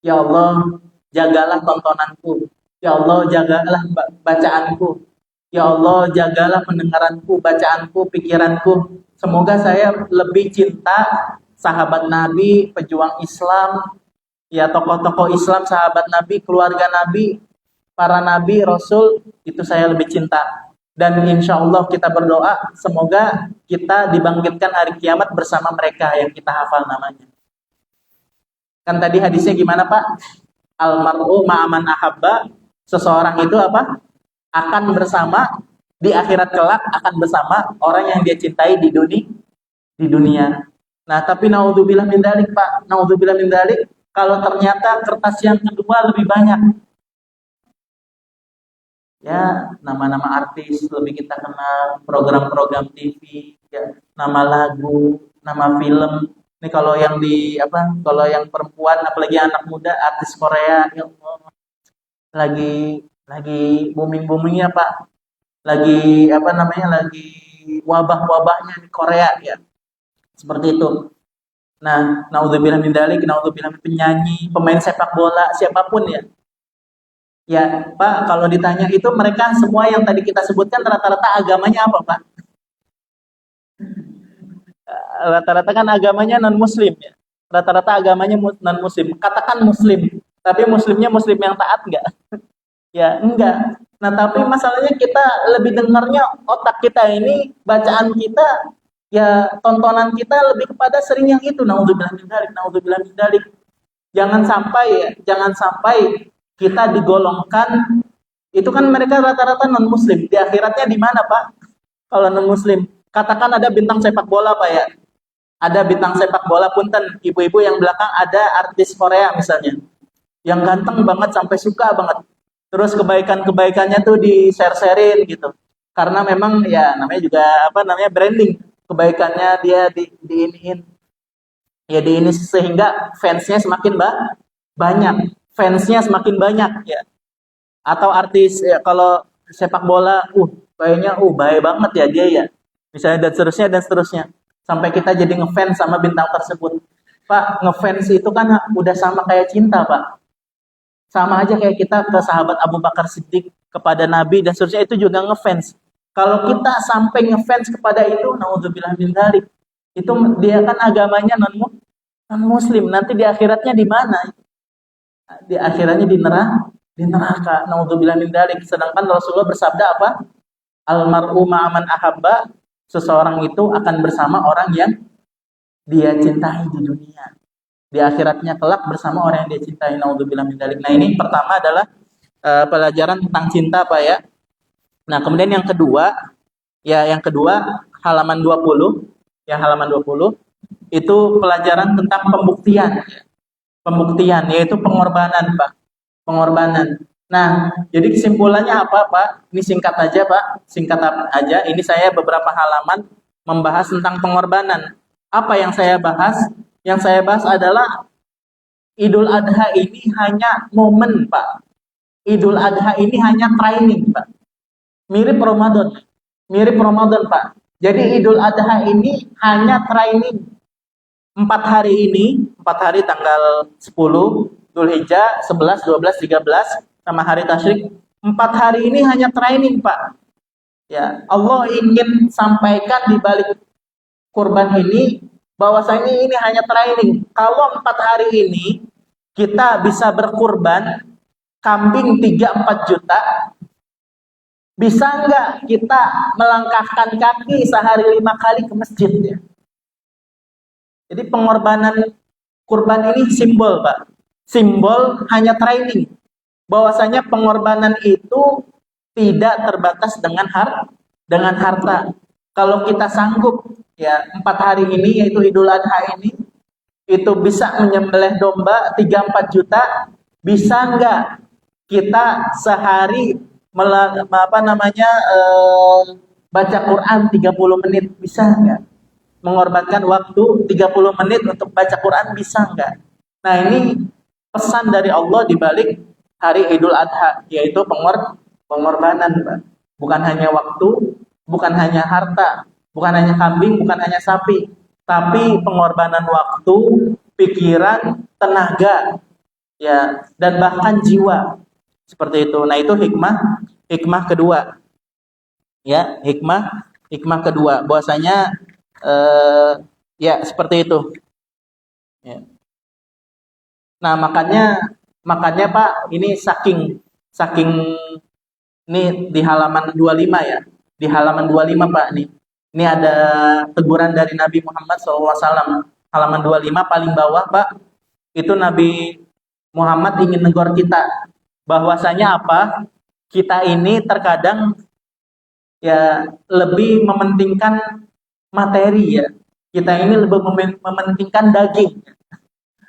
Ya Allah, jagalah tontonanku. Ya Allah, jagalah bacaanku. Ya Allah, jagalah pendengaranku, bacaanku, pikiranku. Semoga saya lebih cinta sahabat Nabi, pejuang Islam, ya tokoh-tokoh Islam, sahabat Nabi, keluarga Nabi, para Nabi, Rasul, itu saya lebih cinta. Dan insya Allah kita berdoa, semoga kita dibangkitkan hari kiamat bersama mereka yang kita hafal namanya. Kan tadi hadisnya gimana Pak? Almar'u ma'aman ahabba. Seseorang itu apa? Akan bersama di akhirat kelak, akan bersama orang yang dia cintai di dunia. Nah, tapi naudzubillah min dzalik Pak. Naudzubillah min dzalik kalau ternyata kertas yang kedua lebih banyak. Ya, nama-nama artis lebih kita kenal, program-program TV, ya, nama lagu, nama film. Ini kalau yang di apa? Kalau yang perempuan, apalagi anak muda, artis Korea, ya Allah, lagi booming-boomingnya Pak. Lagi apa namanya? Lagi wabah-wabahnya di Korea ya. Seperti itu. Nah, naudzubillah min dzalik, naudzubillah min penyanyi, pemain sepak bola, siapapun ya. Ya, Pak, kalau ditanya itu mereka semua yang tadi kita sebutkan rata-rata agamanya apa, Pak? Rata-rata kan agamanya non-muslim ya. Rata-rata agamanya non-muslim. Katakan muslim, tapi muslimnya muslim yang taat enggak? Ya, enggak. Nah, tapi masalahnya kita lebih dengarnya otak kita ini, bacaan kita, ya tontonan kita lebih kepada sering yang itu. Naudzubillah min dzalik, naudzubillah min dzalik. Jangan sampai kita digolongkan, itu kan mereka rata-rata non muslim. Di akhiratnya di mana, Pak? Kalau non muslim, katakan ada bintang sepak bola, Pak ya. Ada bintang sepak bola punten, ibu-ibu yang belakang ada artis Korea misalnya. Yang ganteng banget sampai suka banget. Terus kebaikan-kebaikannya tuh di-share-sharein gitu. Karena memang ya namanya juga apa namanya branding. Kebaikannya dia diiniin. Ya diini sehingga fansnya semakin banyak. Fansnya semakin banyak ya. Atau artis ya kalau sepak bola, kayaknya baik banget ya dia ya. Misalnya dan seterusnya. Sampai kita jadi ngefans sama bintang tersebut. Pak, ngefans itu kan udah sama kayak cinta, Pak. Sama aja kayak kita ke sahabat Abu Bakar Siddiq, kepada Nabi dan seterusnya, itu juga ngefans. Kalau kita sampai ngefans kepada itu, naudzubillah min dzalik. Itu dia kan agamanya non muslim. Nanti di akhiratnya di mana? Di akhiratnya di neraka. Naudzubillah min dzalik. Sedangkan Rasulullah bersabda apa? Almar'u ma'aman ahabba. Seseorang itu akan bersama orang yang dia cintai di dunia. Di akhiratnya kelak bersama orang yang dia cintai. Naudzubillah min dzalik. Nah, ini pertama adalah pelajaran tentang cinta, Pak ya. Nah, kemudian yang kedua halaman 20, ya halaman 20 itu pelajaran tentang pembuktian. Pembuktian yaitu pengorbanan, Pak. Pengorbanan. Nah, jadi kesimpulannya apa, Pak? Ini singkat aja, Pak. Singkat aja. Ini saya beberapa halaman membahas tentang pengorbanan. Apa yang saya bahas? Yang saya bahas adalah Idul Adha ini hanya momen, Pak. Idul Adha ini hanya training, Pak. Mirip Ramadan, Pak. Jadi Idul Adha ini hanya training. 4 hari tanggal 10, Dzulhijjah, 11, 12, 13, sama hari tasyrik. 4 hari ini hanya training, Pak. Ya, Allah ingin sampaikan di balik kurban ini bahwasanya ini hanya training. Kalau 4 hari ini kita bisa berkurban kambing 3-4 juta, bisa nggak kita melangkahkan kaki sehari 5 kali ke masjid ya? Jadi pengorbanan kurban ini simbol, Pak. Simbol hanya training. Bahwasanya pengorbanan itu tidak terbatas dengan harta. Kalau kita sanggup ya 4 hari ini yaitu Idul Adha ini itu bisa menyembelih domba 3-4 juta, bisa nggak kita sehari baca Quran 30 menit, bisa nggak? Mengorbankan waktu 30 menit untuk baca Quran, bisa nggak? Nah, ini pesan dari Allah di balik hari Idul Adha, yaitu pengorbanan, Pak. Bukan hanya waktu, bukan hanya harta, bukan hanya kambing, bukan hanya sapi, tapi pengorbanan waktu, pikiran, tenaga, ya, dan bahkan jiwa. Seperti itu. Nah, itu hikmah kedua. Ya, hikmah kedua bahwasanya ya seperti itu. Ya. Nah, makanya Pak, ini saking ini di halaman 25 ya. Di halaman 25 Pak nih. Ini ada teguran dari Nabi Muhammad SAW. Halaman 25 paling bawah Pak. Itu Nabi Muhammad ingin negor kita. Bahwasanya apa? Kita ini terkadang ya lebih mementingkan materi ya. Kita ini lebih mementingkan daging.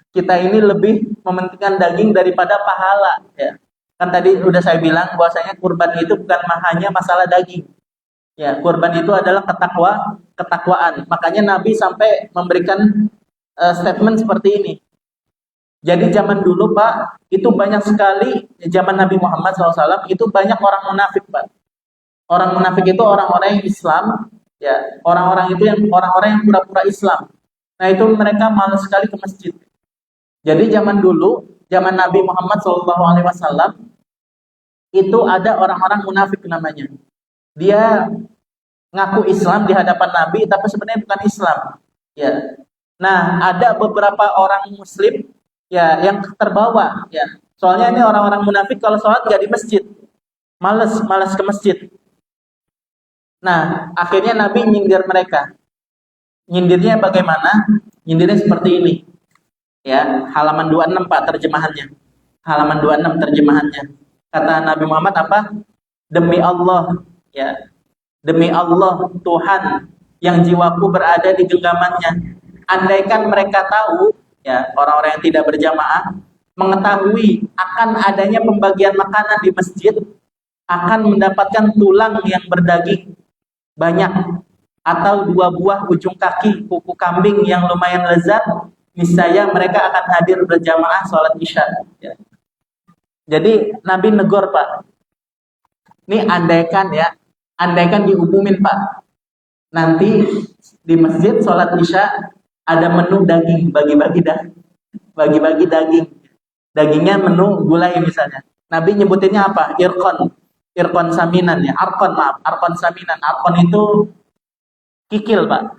Kita ini lebih mementingkan daging daripada pahala ya. Kan tadi udah saya bilang bahwasanya kurban itu bukan hanya masalah daging. Ya, kurban itu adalah ketakwaan. Makanya Nabi sampai memberikan statement seperti ini. Jadi zaman dulu Pak, itu banyak sekali zaman Nabi Muhammad SAW itu banyak orang munafik Pak. Orang munafik itu orang-orang yang Islam, ya orang-orang yang pura-pura Islam. Nah itu mereka malas sekali ke masjid. Jadi zaman dulu, zaman Nabi Muhammad SAW itu ada orang-orang munafik namanya. Dia ngaku Islam di hadapan Nabi, tapi sebenarnya bukan Islam. Ya. Nah ada beberapa orang Muslim ya yang terbawa. Ya. Soalnya ini orang-orang munafik kalau sholat nggak di masjid, malas ke masjid. Nah, akhirnya Nabi nyindir mereka. Nyindirnya bagaimana? Nyindirnya seperti ini. Ya, halaman 26 Pak terjemahannya. Halaman 26 terjemahannya. Kata Nabi Muhammad apa? Demi Allah, ya. Demi Allah Tuhan yang jiwaku berada di genggamannya. Andaikan mereka tahu, ya, orang-orang yang tidak berjamaah mengetahui akan adanya pembagian makanan di masjid, akan mendapatkan tulang yang berdaging banyak atau 2 buah ujung kaki kuku kambing yang lumayan lezat, niscaya mereka akan hadir berjamaah sholat isya. Ya. Jadi Nabi negor Pak. Ini andaikan diumumin Pak. Nanti di masjid sholat isya ada menu daging, bagi-bagi daging. Dagingnya menu gulai misalnya. Nabi nyebutinnya apa? Irkon saminan ya, arkon saminan. Arkon itu kikil Pak,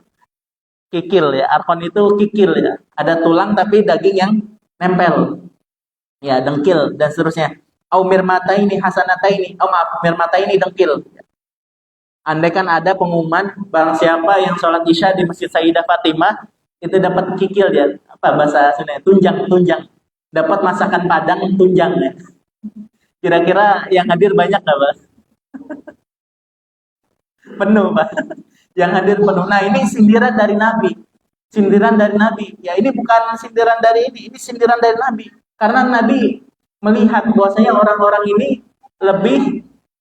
kikil ya, arkon itu kikil ya, ada tulang tapi daging yang nempel, ya dengkil dan seterusnya. Au mirmata ini hasanata ini, mirmata ini dengkil. Andaikan ada pengumuman barang siapa yang sholat isya di Masjid Sayyidah Fatimah itu dapat kikil ya, apa bahasa Sunda, tunjang, dapat masakan Padang tunjang ya. Kira-kira yang hadir banyak nggak, Pak? Penuh, Pak. Yang hadir penuh. Nah, ini sindiran dari Nabi. Sindiran dari Nabi. Ya, ini bukan sindiran dari ini sindiran dari Nabi. Karena Nabi melihat bahwasanya orang-orang ini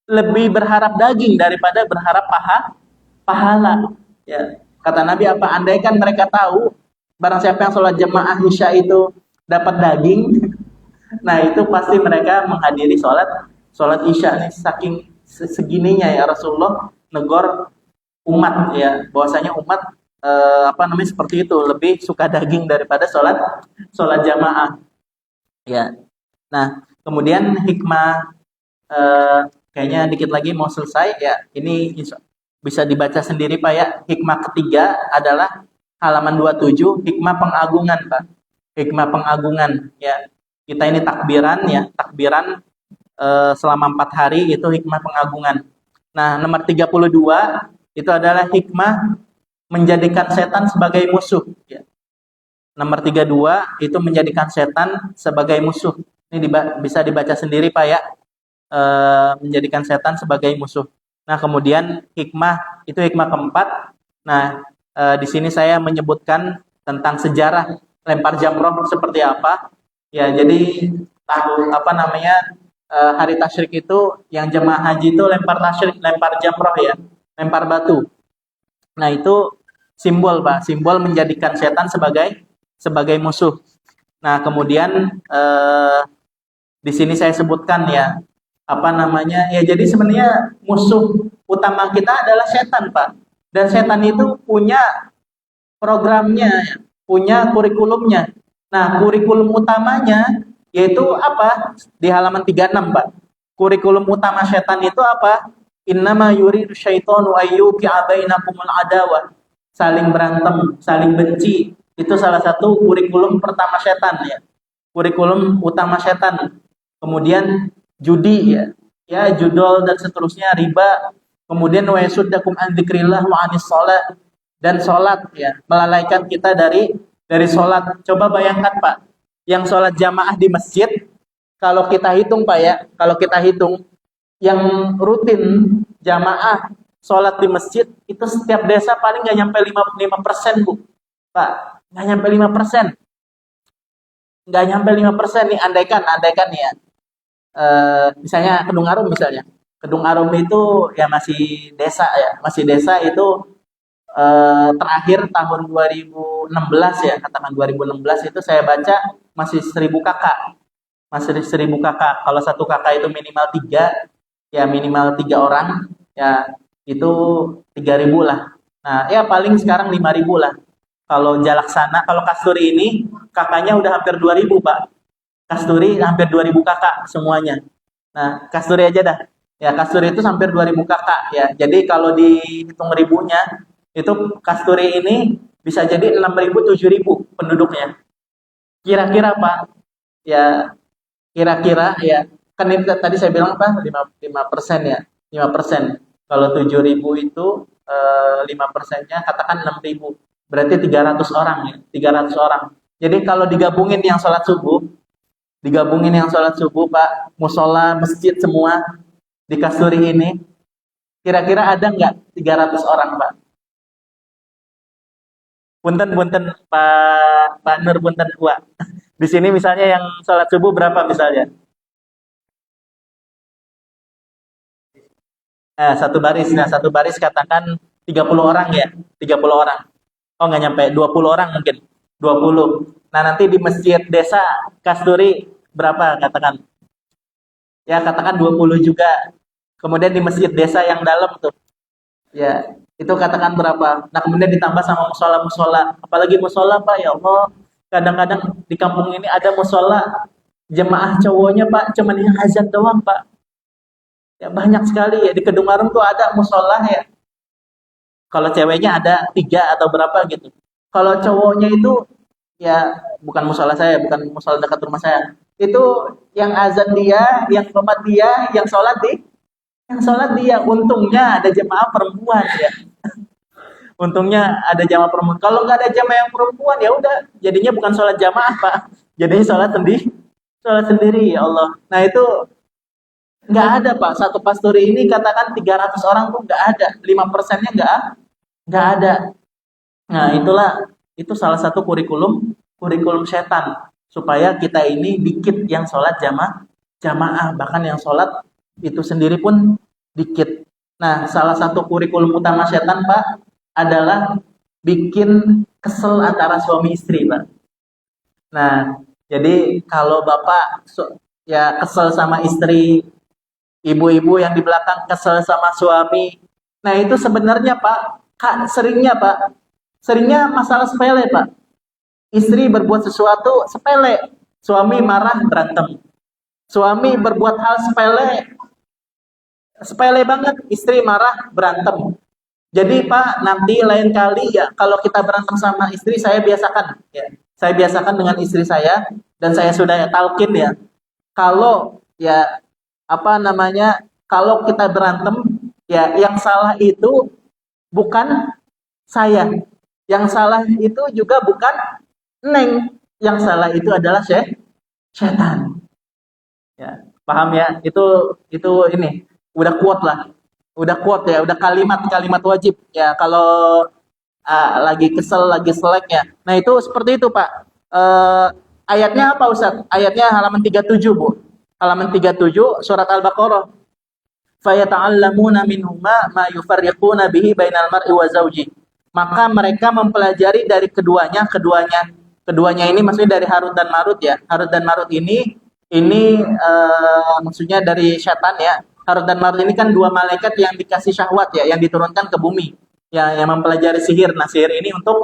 lebih berharap daging daripada berharap pahala. Ya. Kata Nabi apa? Andaikan mereka tahu barang siapa yang sholat jemaah isya itu dapat daging, nah itu pasti mereka menghadiri sholat isya. Nih saking segininya ya Rasulullah negor umat ya, bahwasanya umat seperti itu, lebih suka daging daripada sholat jamaah. Ya. Nah, kemudian hikmah kayaknya dikit lagi mau selesai ya. Ini bisa dibaca sendiri Pak ya. Hikmah ketiga adalah halaman 27, hikmah pengagungan Pak. Hikmah pengagungan ya. Kita ini takbiran ya, takbiran selama 4 hari itu hikmah pengagungan. Nah, nomor 32 itu adalah hikmah menjadikan setan sebagai musuh ya. Nomor 32 itu menjadikan setan sebagai musuh. Ini bisa dibaca sendiri Pak ya. Menjadikan setan sebagai musuh. Nah, kemudian hikmah itu hikmah keempat. Nah, Di sini saya menyebutkan tentang sejarah lempar jamroh seperti apa. Ya, jadi hari tasyrik itu yang jemaah haji itu lempar tasyrik, lempar jamroh ya, lempar batu. Nah, itu simbol, Pak, simbol menjadikan setan sebagai musuh. Nah, kemudian di sini saya sebutkan ya, ya jadi sebenarnya musuh utama kita adalah setan, Pak. Dan setan itu punya programnya, ya, punya kurikulumnya. Nah, kurikulum utamanya yaitu apa? Di halaman 36, Pak. Kurikulum utama setan itu apa? Innama yuridu syaitanu ayyuqi'a bainakumul adawah. Saling berantem, saling benci. Itu salah satu kurikulum pertama setan ya. Kurikulum utama setan. Kemudian judi ya. Ya, judol dan seterusnya, riba. Kemudian wa yasuddakum an dzikrillah wa anis shalah, dan sholat ya, melalaikan kita dari sholat. Coba bayangkan, Pak, yang sholat jamaah di masjid, kalau kita hitung, Pak ya, kalau kita hitung yang rutin jamaah sholat di masjid itu setiap desa paling nggak nyampe 5%, Bu, Pak, nggak nyampe 5%, nggak nyampe 5% nih, andaikan nih ya, misalnya Kedung Arum misalnya, Kedung Arum itu ya masih desa itu, terakhir tahun 2016 ya, katakan 2016 itu saya baca masih 1.000 kakak. Masih 1.000 kakak. Kalau satu kakak itu minimal 3, ya minimal 3 orang, ya itu 3.000 lah. Nah, ya paling sekarang 5.000 lah. Kalau Jalaksana, kalau Kasturi ini kakaknya udah hampir 2.000, Pak. Kasturi hampir 2.000 kakak semuanya. Nah, Kasturi aja dah. Ya, Kasturi itu hampir 2.000 kakak ya. Jadi kalau dihitung ribunya, itu Kasturi ini bisa jadi 6.000 7.000 penduduknya. Kira-kira, Pak, ya kira-kira ya, kan ini tadi saya bilang apa, 5% ya, 5%. Kalau 7.000 itu 5%-nya katakan 6.000, berarti 300 orang ya, 300 orang. Jadi kalau digabungin yang sholat subuh, Pak, musola, masjid semua di Kasturi ini, kira-kira ada nggak 300 orang, Pak? Punten Pak Nur, punten Wak. Di sini misalnya yang sholat subuh berapa misalnya? Satu baris katakan 30 orang ya, 30 orang. Oh, nggak nyampe, 20 orang mungkin. 20. Nah, nanti di masjid desa Kasturi berapa katakan? Ya, katakan 20 juga. Kemudian di masjid desa yang dalam tuh, ya, itu katakan berapa? Nah, kemudian ditambah sama musola-musola. Apalagi musola, Pak, ya Allah. Kadang-kadang di kampung ini ada musola, jemaah cowoknya, Pak, cuman yang azan doang, Pak. Ya, banyak sekali ya. Di Kedung Arum tuh ada musola ya. Kalau ceweknya ada 3 atau berapa gitu. Kalau cowoknya itu ya bukan musola saya, bukan musola dekat rumah saya. Itu yang azan dia, yang sholat dia, yang sholat dia. Untungnya ada jemaah perempuan ya. Untungnya ada jamaah perempuan. Kalau nggak ada jamaah yang perempuan, ya udah, jadinya bukan sholat jamaah, Pak. Jadinya sholat sendiri, ya Allah. Nah, itu nggak ada, Pak. Satu pasturi ini katakan 300 orang tuh nggak ada. 5%-nya nggak ada. Nah, itu salah satu kurikulum setan, supaya kita ini dikit yang sholat jamaah, bahkan yang sholat itu sendiri pun dikit. Nah, salah satu kurikulum utama setan, Pak, adalah bikin kesel antara suami istri, Pak. Nah, jadi kalau Bapak ya kesel sama istri, ibu-ibu yang di belakang kesel sama suami. Nah, itu sebenarnya, Pak, seringnya masalah sepele, Pak. Istri berbuat sesuatu sepele, suami marah berantem. Suami berbuat hal sepele, sepele banget, istri marah berantem. Jadi, Pak, nanti lain kali ya kalau kita berantem sama istri, saya biasakan ya. Saya biasakan dengan istri saya, dan saya sudah talkin ya. Kalau ya kalau kita berantem, ya yang salah itu bukan saya. Yang salah itu juga bukan Neng. Yang salah itu adalah setan. Ya, paham ya? Itu ini udah kuat lah. Udah quote ya, udah kalimat-kalimat wajib. Ya, kalau lagi kesel, lagi selek ya. Nah itu seperti itu Pak. Eh, ayatnya apa Ustaz? Ayatnya halaman 37 Bu. Halaman 37 surat Al-Baqarah. Fayata'allamuna minhuma ma yufarriquna bihi bainal mar'i wa zawji. Maka mereka mempelajari dari keduanya ini maksudnya dari Harut dan Marut ya. Harut dan Marut ini maksudnya dari setan ya. Harut dan Marut ini kan dua malaikat yang dikasih syahwat ya, yang diturunkan ke bumi. Ya, yang mempelajari sihir. Nah, sihir ini untuk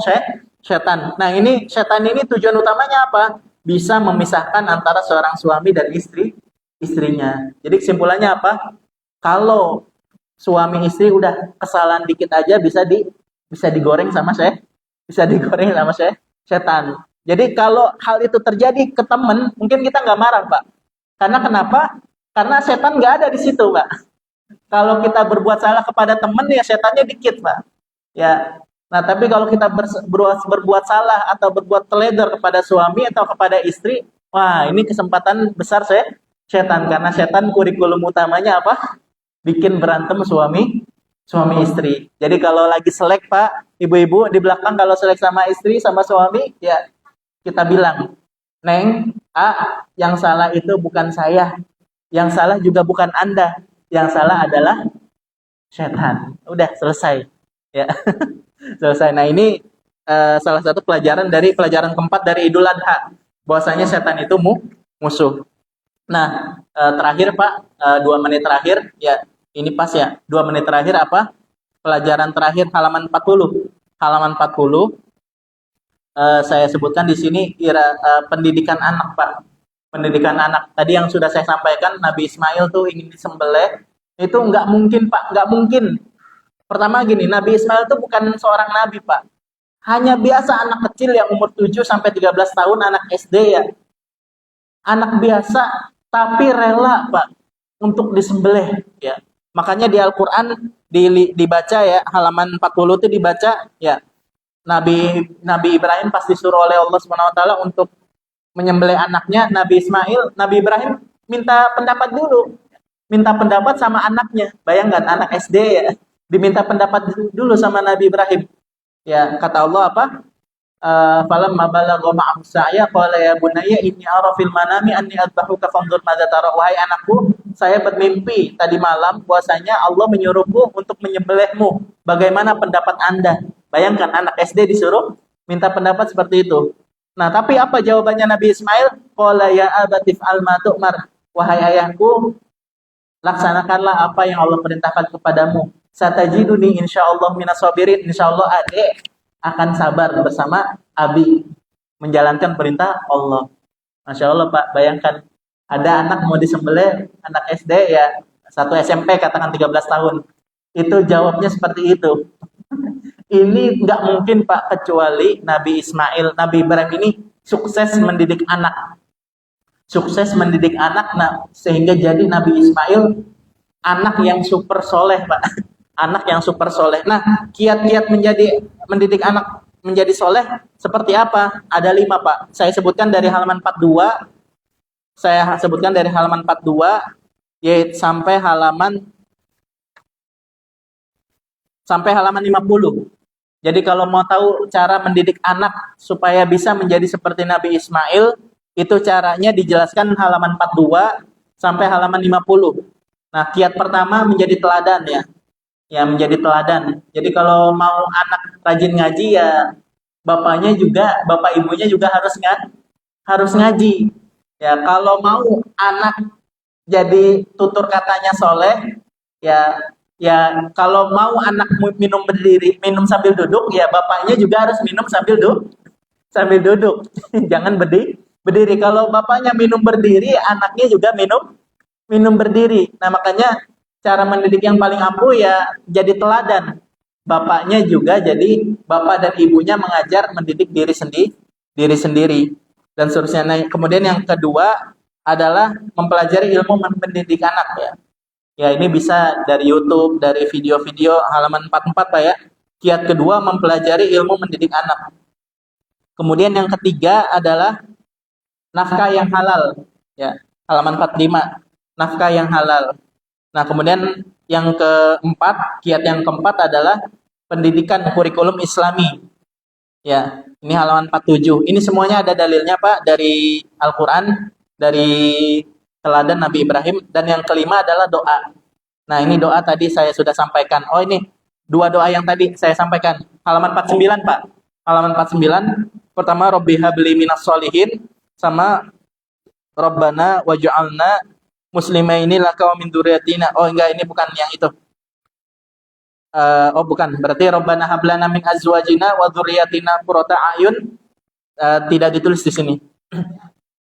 setan. Nah, ini setan ini tujuan utamanya apa? Bisa memisahkan antara seorang suami dan istrinya. Jadi kesimpulannya apa? Kalau suami istri udah kesalahan dikit aja bisa digoreng sama bisa digoreng sama setan. Jadi kalau hal itu terjadi ke temen, mungkin kita nggak marah, Pak. Karena kenapa? Karena setan nggak ada di situ, Pak. Kalau kita berbuat salah kepada temen, ya setannya dikit, Pak. Ya. Nah, tapi kalau kita berbuat salah atau berbuat teledor kepada suami atau kepada istri, wah, ini kesempatan besar setan. Karena setan kurikulum utamanya apa? Bikin berantem suami istri. Jadi kalau lagi selek Pak, ibu-ibu di belakang kalau selek sama istri sama suami, ya kita bilang, Neng, yang salah itu bukan saya, yang salah juga bukan Anda, yang salah adalah setan. Udah selesai, ya selesai. Nah ini salah satu pelajaran keempat dari Idul Adha, bahwasanya setan itu musuh. Nah, terakhir Pak, 2 menit terakhir, ya ini pas ya, 2 menit terakhir apa? Pelajaran terakhir halaman 40. Halaman 40, saya sebutkan di sini pendidikan anak Pak. Pendidikan anak. Tadi yang sudah saya sampaikan, Nabi Ismail tuh ingin disembelih, itu nggak mungkin Pak, nggak mungkin. Pertama gini, Nabi Ismail tuh bukan seorang nabi Pak. Hanya biasa anak kecil yang umur 7 sampai 13 tahun, anak SD ya. Anak biasa tapi rela Pak untuk disembelih ya. Makanya di Al-Qur'an dibaca ya, halaman 40 itu dibaca ya. Nabi Ibrahim pas disuruh oleh Allah Subhanahu wa taala untuk menyembelih anaknya Nabi Ismail, Nabi Ibrahim minta pendapat dulu. Minta pendapat sama anaknya. Bayangkan anak SD ya, diminta pendapat dulu sama Nabi Ibrahim. Ya, kata Allah apa? Falamma balagha ma'ahu sa'ya qala ya bunayya inni ara fil manami anni adbahuka fanzur madza tara. Wahai anakku, saya bermimpi tadi malam bahwasanya Allah menyuruhku untuk menyembelihmu. Bagaimana pendapat Anda? Bayangkan anak SD disuruh minta pendapat seperti itu. Nah, tapi apa jawabannya Nabi Ismail? Qala ya abatif alma tu'mar. Wahai ayahku, laksanakanlah apa yang Allah perintahkan kepadamu. Satajiduni insyaallah minas sabirin. Insyaallah adik akan sabar bersama Abi menjalankan perintah Allah. Masya Allah Pak, bayangkan ada anak mau disembelih, anak SD ya, satu SMP katakan 13 tahun. Itu jawabnya seperti itu. Ini nggak mungkin Pak, kecuali Nabi Ismail, Nabi Ibrahim ini sukses mendidik anak. Sukses mendidik anak, nah, sehingga jadi Nabi Ismail anak yang super soleh Pak. Anak yang super soleh. Nah, kiat-kiat mendidik anak menjadi soleh seperti apa? Ada 5 Pak. Saya sebutkan dari halaman 42. Saya sebutkan dari halaman 42 yaitu sampai halaman 50. Jadi kalau mau tahu cara mendidik anak supaya bisa menjadi seperti Nabi Ismail, itu caranya dijelaskan halaman 42 sampai halaman 50. Nah, kiat pertama menjadi teladan ya. Ya, menjadi teladan. Jadi kalau mau anak rajin ngaji ya bapak ibunya juga harus ngaji. Ya, kalau mau anak jadi tutur katanya soleh, ya kalau mau anak minum sambil duduk, ya bapaknya juga harus minum sambil duduk. Jangan berdiri. Kalau bapaknya minum berdiri, anaknya juga minum berdiri. Nah, makanya cara mendidik yang paling ampuh ya jadi teladan. Bapaknya juga jadi bapak dan ibunya mengajar mendidik diri sendiri dan seterusnya. Nah, kemudian yang kedua adalah mempelajari ilmu mendidik anak ya. Ya ini bisa dari YouTube, dari video-video halaman 44 Pak ya. Kiat kedua mempelajari ilmu mendidik anak. Kemudian yang ketiga adalah nafkah yang halal ya. Halaman 45. Nafkah yang halal. Nah, kemudian kiat yang keempat adalah pendidikan kurikulum Islami. Ya, ini halaman 47. Ini semuanya ada dalilnya, Pak, dari Al-Qur'an, dari teladan Nabi Ibrahim, dan yang kelima adalah doa. Nah, ini doa tadi saya sudah sampaikan. Oh, ini dua doa yang tadi saya sampaikan. Halaman 49, Pak. Halaman 49, pertama Robbi habli minas solihin, sama Rabbana waj'alna muslimaini laka wa min dzurriyyatina. Oh, enggak, ini bukan yang itu. Oh bukan, berarti Rabbana hablana min azwajina wa dzurriyyatina qurrata a'yun, tidak ditulis di sini.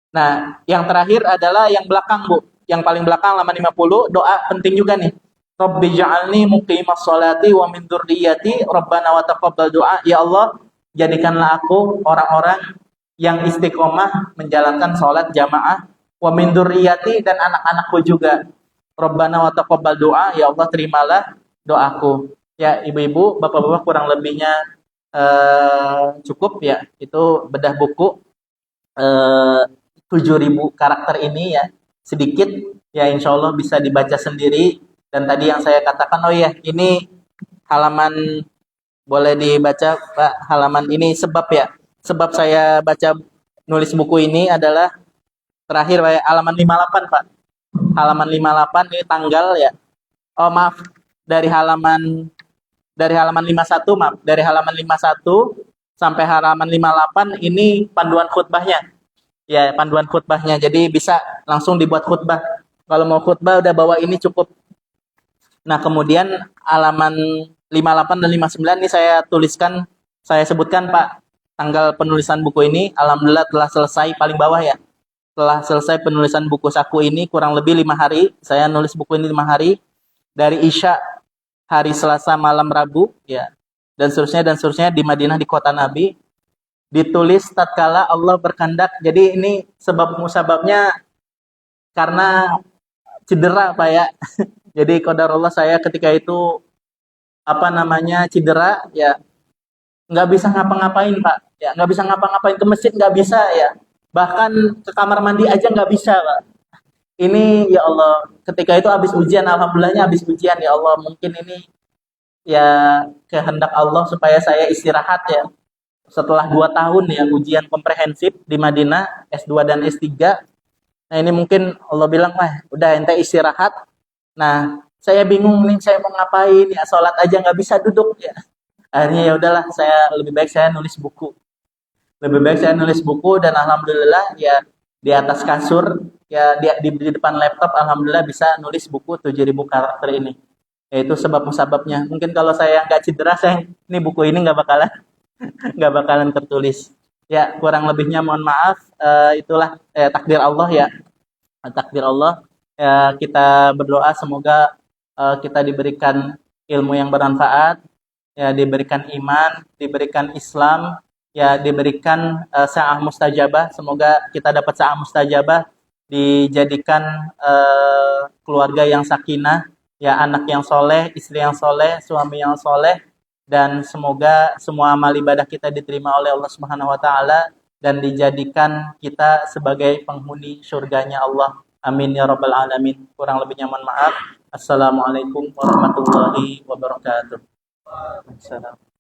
Nah, yang terakhir adalah yang belakang, Bu. Yang paling belakang halaman 50, doa penting juga nih. Rabbi ja'alni muqimas sholati wa min dzurriyyati Rabbana wa taqabbal du'a. Ya Allah, jadikanlah aku orang-orang yang istiqomah menjalankan sholat jamaah, wa min dzurriyyati, dan anak-anakku juga. Rabbana wa taqabbal du'a, ya Allah terimalah doaku. Ya, ibu-ibu, bapak-bapak, kurang lebihnya cukup ya. Itu bedah buku 7.000 karakter ini ya. Sedikit ya, insya Allah bisa dibaca sendiri. Dan tadi yang saya katakan, oh ya, ini halaman, boleh dibaca Pak, halaman ini sebab ya. Sebab saya baca nulis buku ini adalah terakhir Pak, halaman 58 Pak. Halaman 58 ini tanggal ya. Oh maaf, dari halaman 51, maaf, dari halaman 51 sampai halaman 58 ini panduan khutbahnya. Ya, panduan khutbahnya. Jadi bisa langsung dibuat khutbah. Kalau mau khutbah udah bawa ini cukup. Nah, kemudian halaman 58 dan 59 ini saya tuliskan, saya sebutkan Pak, tanggal penulisan buku ini alhamdulillah telah selesai, paling bawah ya. Telah selesai penulisan buku saku ini kurang lebih 5 hari. Saya nulis buku ini 5 hari. Dari Isya hari Selasa malam Rabu ya, dan seterusnya di Madinah, di kota Nabi, ditulis tatkala Allah berkehendak. Jadi ini sebab musababnya karena cedera Pak ya. Jadi qadarullah saya ketika itu cedera ya, nggak bisa ngapa-ngapain Pak ya, nggak bisa ngapa-ngapain, ke masjid nggak bisa ya, bahkan ke kamar mandi aja nggak bisa Pak. Ini ya Allah, ketika itu habis ujian, alhamdulillahnya habis ujian ya Allah, mungkin ini ya kehendak Allah supaya saya istirahat ya. Setelah 2 tahun ya ujian komprehensif di Madinah, S2 dan S3. Nah ini mungkin Allah bilang, wah udah ente istirahat. Nah saya bingung nih, saya mau ngapain ya, sholat aja nggak bisa duduk ya. Akhirnya ya udahlah, lebih baik saya nulis buku. Lebih baik saya nulis buku, dan alhamdulillah ya di atas kasur ya, di depan laptop, alhamdulillah bisa nulis buku 7.000 karakter ini. Yaitu sebab-musababnya. Mungkin kalau saya nggak cedera, ini buku ini nggak bakalan tertulis. Ya, kurang lebihnya mohon maaf. Itulah takdir Allah ya. Takdir Allah. Kita berdoa semoga kita diberikan ilmu yang bermanfaat, ya diberikan iman, diberikan Islam, ya diberikan sa'ah mustajabah. Semoga kita dapat sa'ah mustajabah, dijadikan keluarga yang sakinah, ya anak yang soleh, istri yang soleh, suami yang soleh, dan semoga semua amal ibadah kita diterima oleh Allah Subhanahu wa taala dan dijadikan kita sebagai penghuni surganya Allah. Amin ya rabbal alamin. Kurang lebihnya mohon maaf. Assalamualaikum warahmatullahi wabarakatuh. Assalamualaikum.